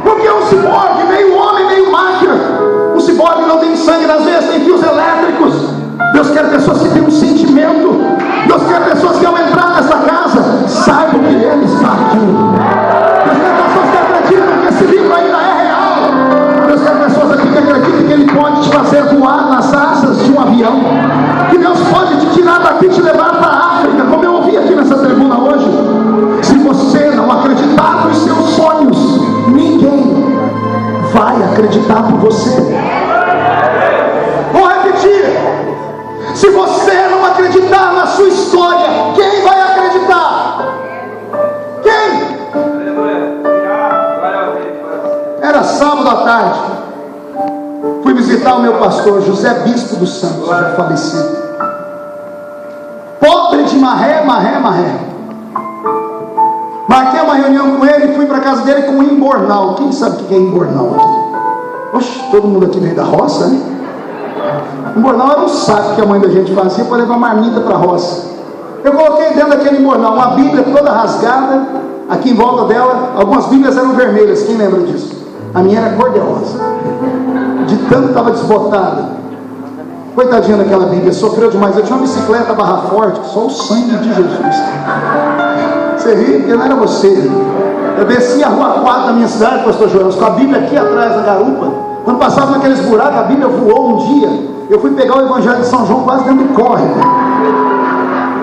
Porque um ciborgue, meio homem, meio máquina. O ciborgue não tem sangue nas veias, tem fios elétricos. Deus quer pessoas que têm um sentimento. Deus quer pessoas que, ao entrar nessa casa, saibam que Ele está aqui. Deus quer pessoas que acreditam que esse livro ainda é real. Deus quer pessoas aqui que acreditam que Ele pode te fazer voar nas asas de um avião. Que Deus pode te tirar daqui e te levar para a África, como eu ouvi aqui nessa tribuna hoje. Se você não acreditar nos seus sonhos, ninguém vai acreditar por você. Vou repetir: se você não acreditar na sua história, quem vai acreditar? Quem? Era sábado à tarde, fui visitar o meu pastor José Bispo dos Santos, já falecido. Pobre de marré. Marquei uma reunião com ele, fui para a casa dele com um embornal. Quem sabe o que é embornal aqui? Oxe, todo mundo aqui veio da roça, né? Embornal era um saco que a mãe da gente fazia para levar marmita para a roça. Eu coloquei dentro daquele embornal uma Bíblia toda rasgada, aqui em volta dela, algumas Bíblias eram vermelhas, quem lembra disso? A minha era cor-de-rosa, de tanto estava desbotada. Coitadinha daquela Bíblia, sofreu demais. Eu tinha uma bicicleta barra forte, só o sangue de Jesus. Você ri, porque não era você. Eu desci a rua 4 da minha cidade, pastor Joel, com a Bíblia aqui atrás da garupa. Quando passava naqueles buracos, a Bíblia voou um dia. Eu fui pegar o Evangelho de São João quase dentro do córrego.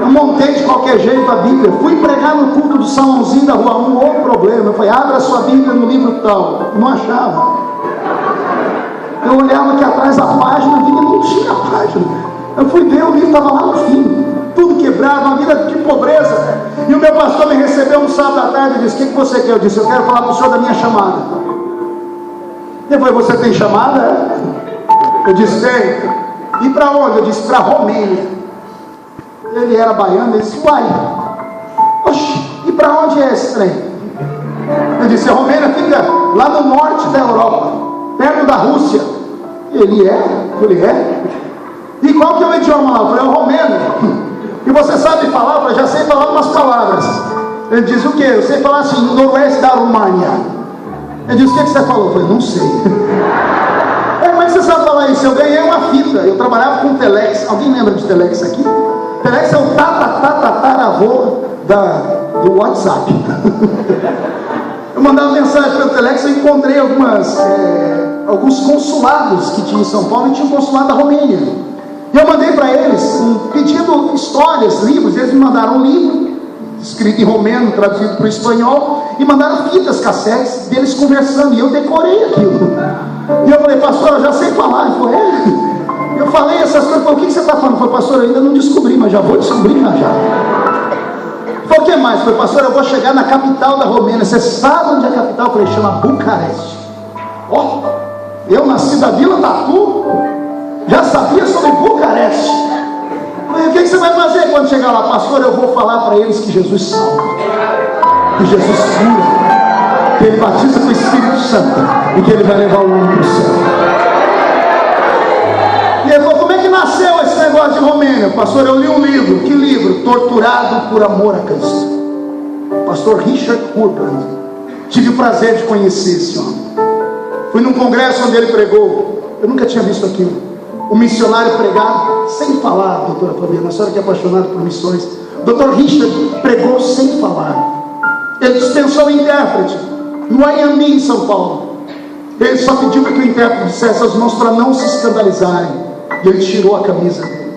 Eu montei de qualquer jeito a Bíblia. Fui pregar no culto do Salãozinho da rua 1, outro problema. Eu falei: abra a sua Bíblia no livro tal. Não achava. Eu olhava aqui atrás da página, a Bíblia não tinha página. Eu fui ver, o livro estava lá no fim. Tudo quebrado, uma vida de pobreza. E o meu pastor me recebeu um sábado à tarde e disse: o que você quer? Eu disse: eu quero falar para o senhor da minha chamada. Depois: você tem chamada? Eu disse: tem. E para onde? Eu disse: para Romênia. Ele era baiano. Ele disse: uai, oxe, e para onde é esse trem? Eu disse: a Romênia fica lá no norte da Europa, perto da Rússia. Ele é? Eu falei: é? E qual que é o idioma lá? Eu falei: é o romeno. E você sabe falar? Eu falei: já sei falar umas palavras. Ele disse: o que? Eu sei falar assim, no noroeste da România. Ele disse: o que você falou? Eu falei: não sei. Mas você sabe falar isso? Eu ganhei uma fita. Eu trabalhava com Telex. Alguém lembra de Telex aqui? Telex é o tataravô do WhatsApp. Eu mandava mensagem pelo Telex. Eu encontrei alguns consulados que tinha em São Paulo, e tinha um consulado da Romênia. E eu mandei para eles pedindo histórias, livros. Eles me mandaram um livro escrito em romeno, traduzido para o espanhol, e mandaram fitas, cassetes deles conversando, e eu decorei aquilo. E eu falei: pastor, eu já sei falar. Ele falou: é? Eu falei essas coisas. Falei: o que você está falando? Eu falei: pastor, eu ainda não descobri, mas já vou descobrir já. Ele falou: o que mais? Eu falei: pastor, eu vou chegar na capital da Romênia. Você sabe onde é a capital? Eu falei: chama Bucareste. Ó, eu nasci da Vila Tatu, já sabia sobre Bucareste. Eu falei: o que você vai fazer quando chegar lá? Pastor, eu vou falar para eles que Jesus salva, que Jesus cura, que Ele batiza com o Espírito Santo e que Ele vai levar o homem para o céu. E ele falou: como é que nasceu esse negócio de Romênia? Pastor, eu li um livro. Que livro? Torturado por Amor a Cristo. Pastor Richard Urban. Tive o prazer de conhecer esse homem. Fui num congresso onde ele pregou. Eu nunca tinha visto aquilo. O missionário pregar sem falar, doutora Fabiana, a senhora que é apaixonada por missões. Dr. Richard pregou sem falar. Ele dispensou o intérprete no IMB em São Paulo. Ele só pediu para que o intérprete dissesse aos irmãos para não se escandalizarem. E ele tirou a camisa dele.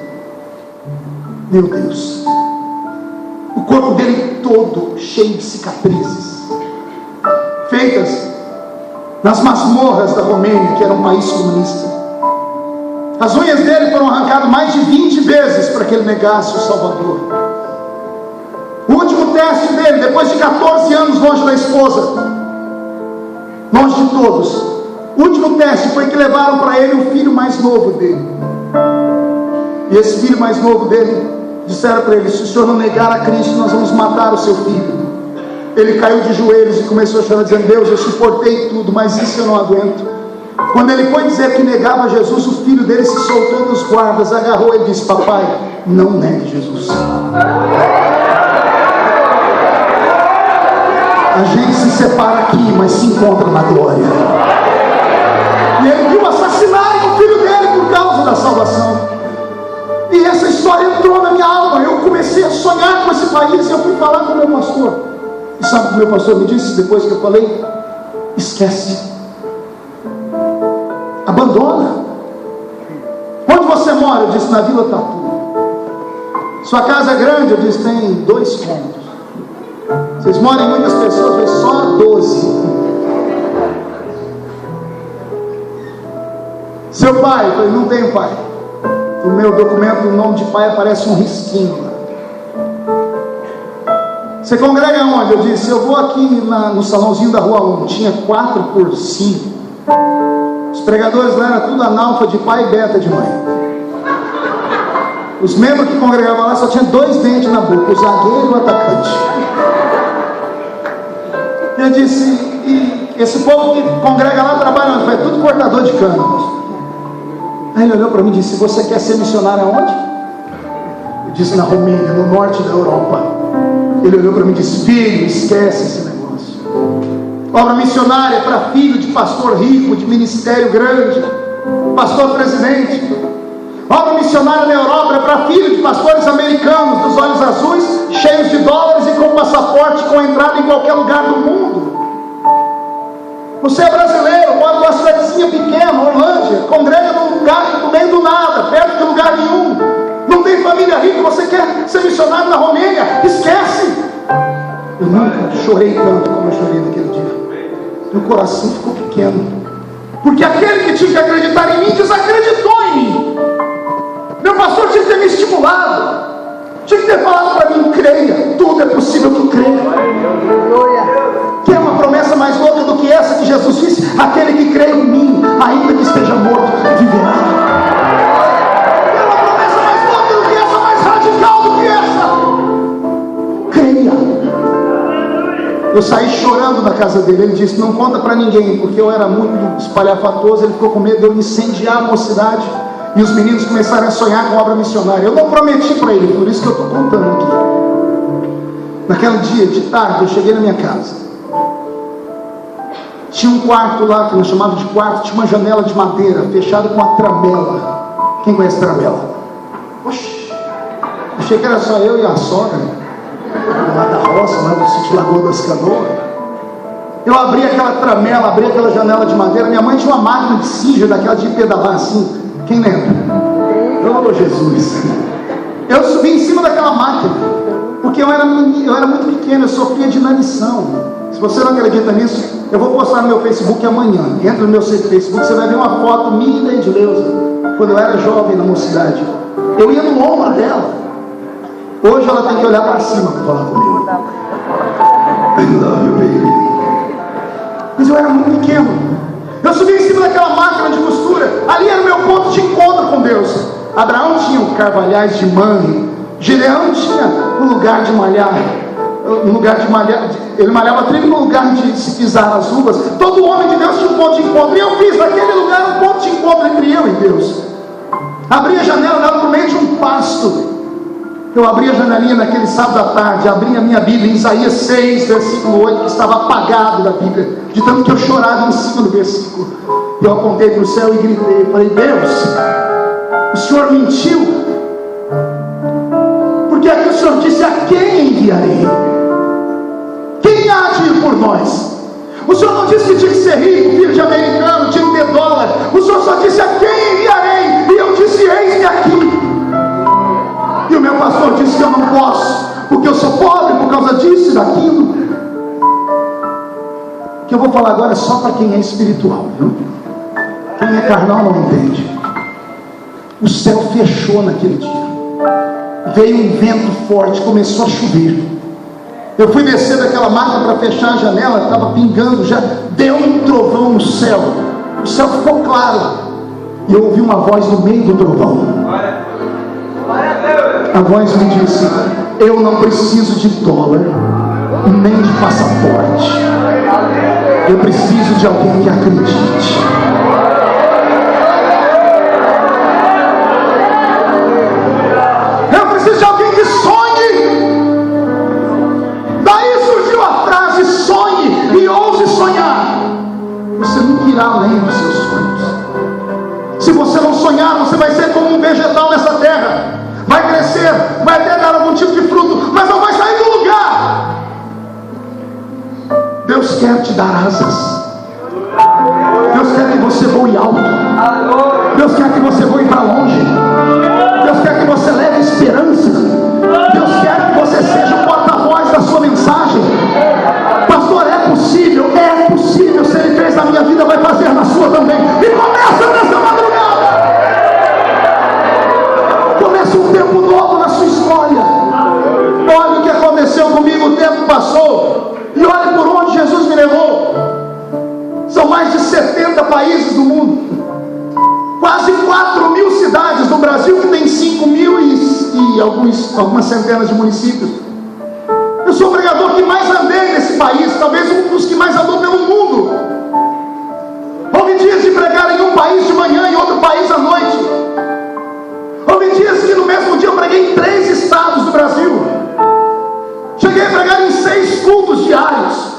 Meu Deus. O corpo dele todo cheio de cicatrizes, feitas nas masmorras da Romênia, que era um país comunista. As unhas dele foram arrancadas mais de 20 vezes para que ele negasse o Salvador. O último teste dele, depois de 14 anos longe da esposa, longe de todos, o último teste foi que levaram para ele o filho mais novo dele. E esse filho mais novo dele, disseram para ele: se o senhor não negar a Cristo, nós vamos matar o seu filho. Ele caiu de joelhos e começou a chorar, dizendo: Deus, eu suportei tudo, mas isso eu não aguento. Quando ele foi dizer que negava Jesus, o filho dele se soltou dos guardas, agarrou ele e disse: papai, não negue Jesus. A gente se separa aqui, mas se encontra na glória. E ele viu assassinarem o filho dele por causa da salvação. E essa história entrou na minha alma. Eu comecei a sonhar com esse país. E eu fui falar com o meu pastor. E sabe o que o meu pastor me disse depois que eu falei? Esquece. Abandona. Onde você mora? Eu disse: na Vila Tatu. Sua casa é grande? Eu disse: tem 2 cômodos. Vocês moram em muitas pessoas, mas só 12. Seu pai? Eu falei: não tenho pai. No meu documento, o nome de pai aparece um risquinho lá. Você congrega onde? Eu disse: eu vou aqui no salãozinho da rua 1. Tinha 4 por 5. Os pregadores lá eram tudo analfa de pai e beta de mãe. Os membros que congregavam lá só tinha 2 dentes na boca, o zagueiro e o atacante. Eu disse: e esse povo que congrega lá trabalha onde? É tudo cortador de cana. Aí ele olhou para mim e disse: você quer ser missionário aonde? Eu disse: na Romênia, no norte da Europa. Ele olhou para mim e disse: filho, esquece esse negócio. Obra missionária para filho de pastor rico, de ministério grande, pastor presidente. Obra missionária na Europa é para filho de pastores americanos, dos olhos azuis, cheios de dólares e com passaporte com entrada em qualquer lugar do mundo. Você é brasileiro, mora numa cidadezinha pequena, Orlândia, congrega num lugar no meio do nada, perto de lugar nenhum, não tem família rica, você quer ser missionário na Romênia? Esquece! Eu nunca chorei tanto como eu chorei naquele dia. Meu coração ficou pequeno, porque aquele que tinha que acreditar em mim desacreditou em mim. Meu pastor tinha que ter me estimulado, tinha que ter falado para mim: creia, tudo é possível que creia. Quer uma promessa mais louca do que essa que Jesus disse? Aquele que crê em mim, ainda que esteja morto, viverá. Quer uma promessa mais louca do que essa, mais radical do que essa? Creia. Eu saí chorando da casa dele. Ele disse: não conta para ninguém, porque eu era muito espalhafatoso. Ele ficou com medo de eu incendiar a mocidade. E os meninos começaram a sonhar com obra missionária. Eu não prometi para ele, por isso que eu estou contando aqui. Naquele dia de tarde, eu cheguei na minha casa. Tinha um quarto lá, que nós chamávamos de quarto. Tinha uma janela de madeira, fechada com uma tramela. Quem conhece tramela? Oxi, achei que era só eu e a sogra, lá da roça, lá do sítio Lagoa das Canoas. Eu abri aquela tramela, abri aquela janela de madeira. Minha mãe tinha uma máquina de cinja, daquela de pedalar assim. Quem lembra? Oh, Jesus! Eu subi em cima daquela máquina, porque eu era muito pequeno, eu sofria de inanição. Se você não acredita nisso, eu vou postar no meu Facebook amanhã. Entra no meu Facebook, você vai ver uma foto minha e da Edileuza, quando eu era jovem na mocidade. Eu ia no ombro dela. Hoje ela tem que olhar para cima para falar comigo. I love you, baby. Mas eu era muito pequeno. Eu subi em cima daquela máquina de costura. Ali era o meu ponto de encontro com Deus. Abraão tinha o carvalhais de Mamre. Gideão tinha o lugar de malhar. no lugar de malhar, ele malhava trigo no lugar de se pisar as uvas. Todo homem de Deus tinha um ponto de encontro, e eu fiz daquele lugar um ponto de encontro entre eu e Deus. Abri a janela, dava no meio de um pasto. Eu abri a janelinha naquele sábado à tarde, abri a minha Bíblia em Isaías 6, versículo 8, que estava apagado da Bíblia, de tanto que eu chorava em cima do versículo. Eu apontei para o céu e gritei, falei: Deus, o Senhor mentiu? Porque aqui o Senhor disse: a quem enviarei? Quem há de ir por nós? O Senhor não disse que tinha que ser rico, filho de americano, tinha que ter dólar. O Senhor só disse: a quem enviarei? E eu disse: eis-me aqui. E o meu pastor disse que eu não posso, porque eu sou pobre por causa disso e daquilo. O que eu vou falar agora é só para quem é espiritual, viu? Quem é carnal não entende. O céu fechou naquele dia. Veio um vento forte, começou a chover. Eu fui descer daquela máquina para fechar a janela, estava pingando já. Deu um trovão no céu. O céu ficou claro. E eu ouvi uma voz no meio do trovão. A voz me disse: eu não preciso de dólar, nem de passaporte. Eu preciso de alguém que acredite. Eu preciso de alguém que sonhe. Daí surgiu a frase: sonhe e ouse sonhar. Você nunca irá além dos seus sonhos. Se você não sonhar, você vai ser como um vegetal nessa terra. Vai crescer, vai até dar algum tipo de fruto, mas não vai sair do lugar. Deus quer te dar asas. Deus quer que você voe alto. Deus quer que você voe para longe. Deus quer que você leve esperança. Deus quer que você seja o porta-voz da sua mensagem. Pastor, é possível? É possível. Se Ele fez na minha vida, vai fazer na sua também. E começa nessa madrugada. Começa um tempo novo na sua história. Olha o que aconteceu comigo. O tempo passou. E olha por onde Jesus me levou. São mais de 70 países do mundo. Quase 4.000 cidades no Brasil, que tem 5.000 e algumas centenas de municípios. Eu sou o pregador que mais andei nesse país, talvez um dos que mais andou pelo mundo. Houve dias de pregar em um país de manhã, em outro país à noite. Houve dias que no mesmo dia eu preguei em 3 estados do Brasil. Cheguei a pregar em 6 cultos diários.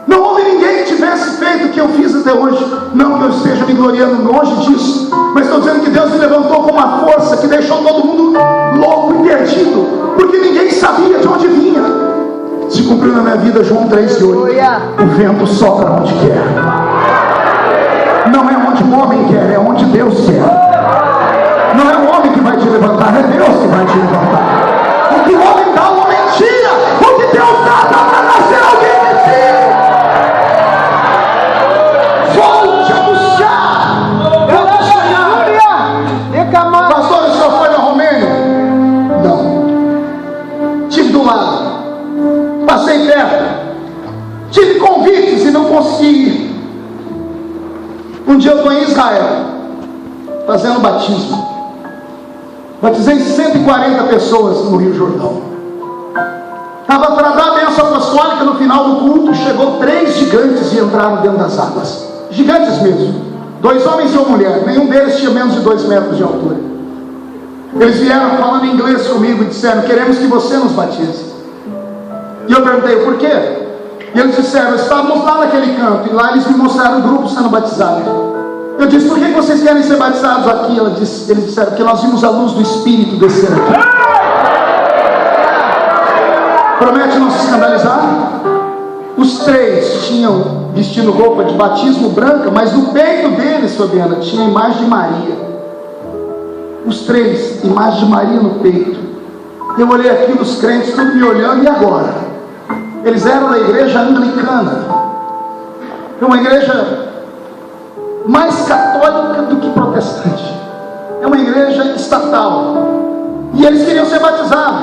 Não houve ninguém que tivesse feito o que eu fiz até hoje. Não que eu esteja me gloriando, longe disso, mas estou dizendo que Deus me levantou com uma força que deixou todo mundo louco e perdido, porque ninguém sabia de onde vinha. Se cumpriu na minha vida João 3,8. O vento sopra onde quer. Não é onde o homem quer, é onde Deus quer. Não é o homem que vai te levantar, é Deus que vai te levantar. O que o homem dá, o homem tira. O que Deus dá para nascer alguém de ti. Volte a buscar. Pastor, o senhor foi na Romênia? Não. Estive do lado. Passei perto. Tive convites e não consegui ir. Um dia eu estou em Israel, fazendo batismo. Batizei 140 pessoas no Rio Jordão. Estava para dar a bênção apostólica. No final do culto, chegou 3 gigantes e entraram dentro das águas. Gigantes mesmo. 2 homens e uma mulher. Nenhum deles tinha menos de 2 metros de altura. Eles vieram falando inglês comigo e disseram: queremos que você nos batize. E eu perguntei: por quê? E eles disseram: estávamos lá naquele canto, e lá eles me mostraram o grupo sendo batizado. Eu disse: por que vocês querem ser batizados aqui? Eles disseram: porque nós vimos a luz do Espírito descer aqui. Promete não se escandalizar? Os 3 tinham vestido roupa de batismo branca, mas no peito deles, Fabiana, tinha a imagem de Maria. Os 3, imagem de Maria no peito. Eu olhei aqui os crentes, tudo me olhando, e agora? Eles eram da igreja anglicana. É uma igreja mais católica do que protestante. É uma igreja estatal. E eles queriam ser batizados.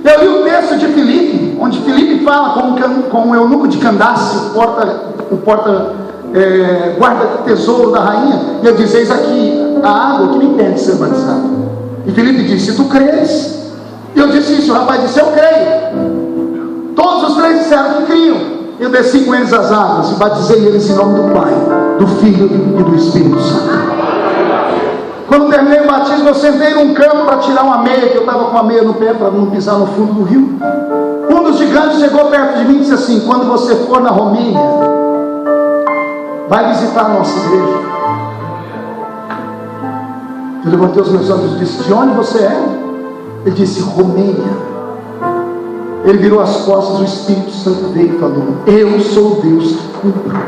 Eu li o texto de Filipe, onde Filipe fala com o eunuco de Candace, o guarda-tesouro da rainha, e eu disse: eis aqui a água que me impede de ser batizado. E Filipe disse: se tu creres. E eu disse isso, o rapaz disse: eu creio. Eu desci com eles às águas e batizei eles em nome do Pai, do Filho e do Espírito Santo. Quando terminei o batismo, eu sentei num campo para tirar uma meia, que eu estava com a meia no pé para não pisar no fundo do rio. Um dos gigantes chegou perto de mim e disse assim: quando você for na Romênia, vai visitar a nossa igreja. Eu levantei os meus olhos e disse: de onde você é? Ele disse: Romênia. Ele virou as costas, o Espírito Santo veio e falou: eu sou Deus que cumpre.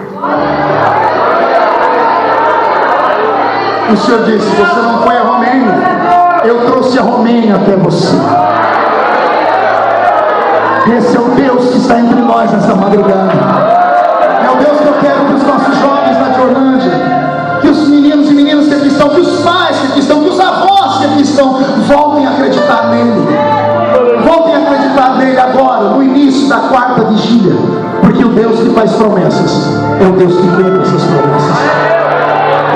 O Senhor disse: você não foi a Romênia, eu trouxe a Romênia até você. Esse é o Deus que está entre nós nessa madrugada. É o Deus que eu quero para os nossos jovens na Jornândia, que os meninos e meninas que aqui estão, que os pais que aqui estão, que os avós que aqui estão, voltem a acreditar nele. Voltem a acreditar nele agora, no início da quarta vigília, porque o Deus que faz promessas é o Deus que cumpre essas promessas.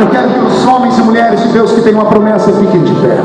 Eu quero que os homens e mulheres de Deus que têm uma promessa fiquem de pé.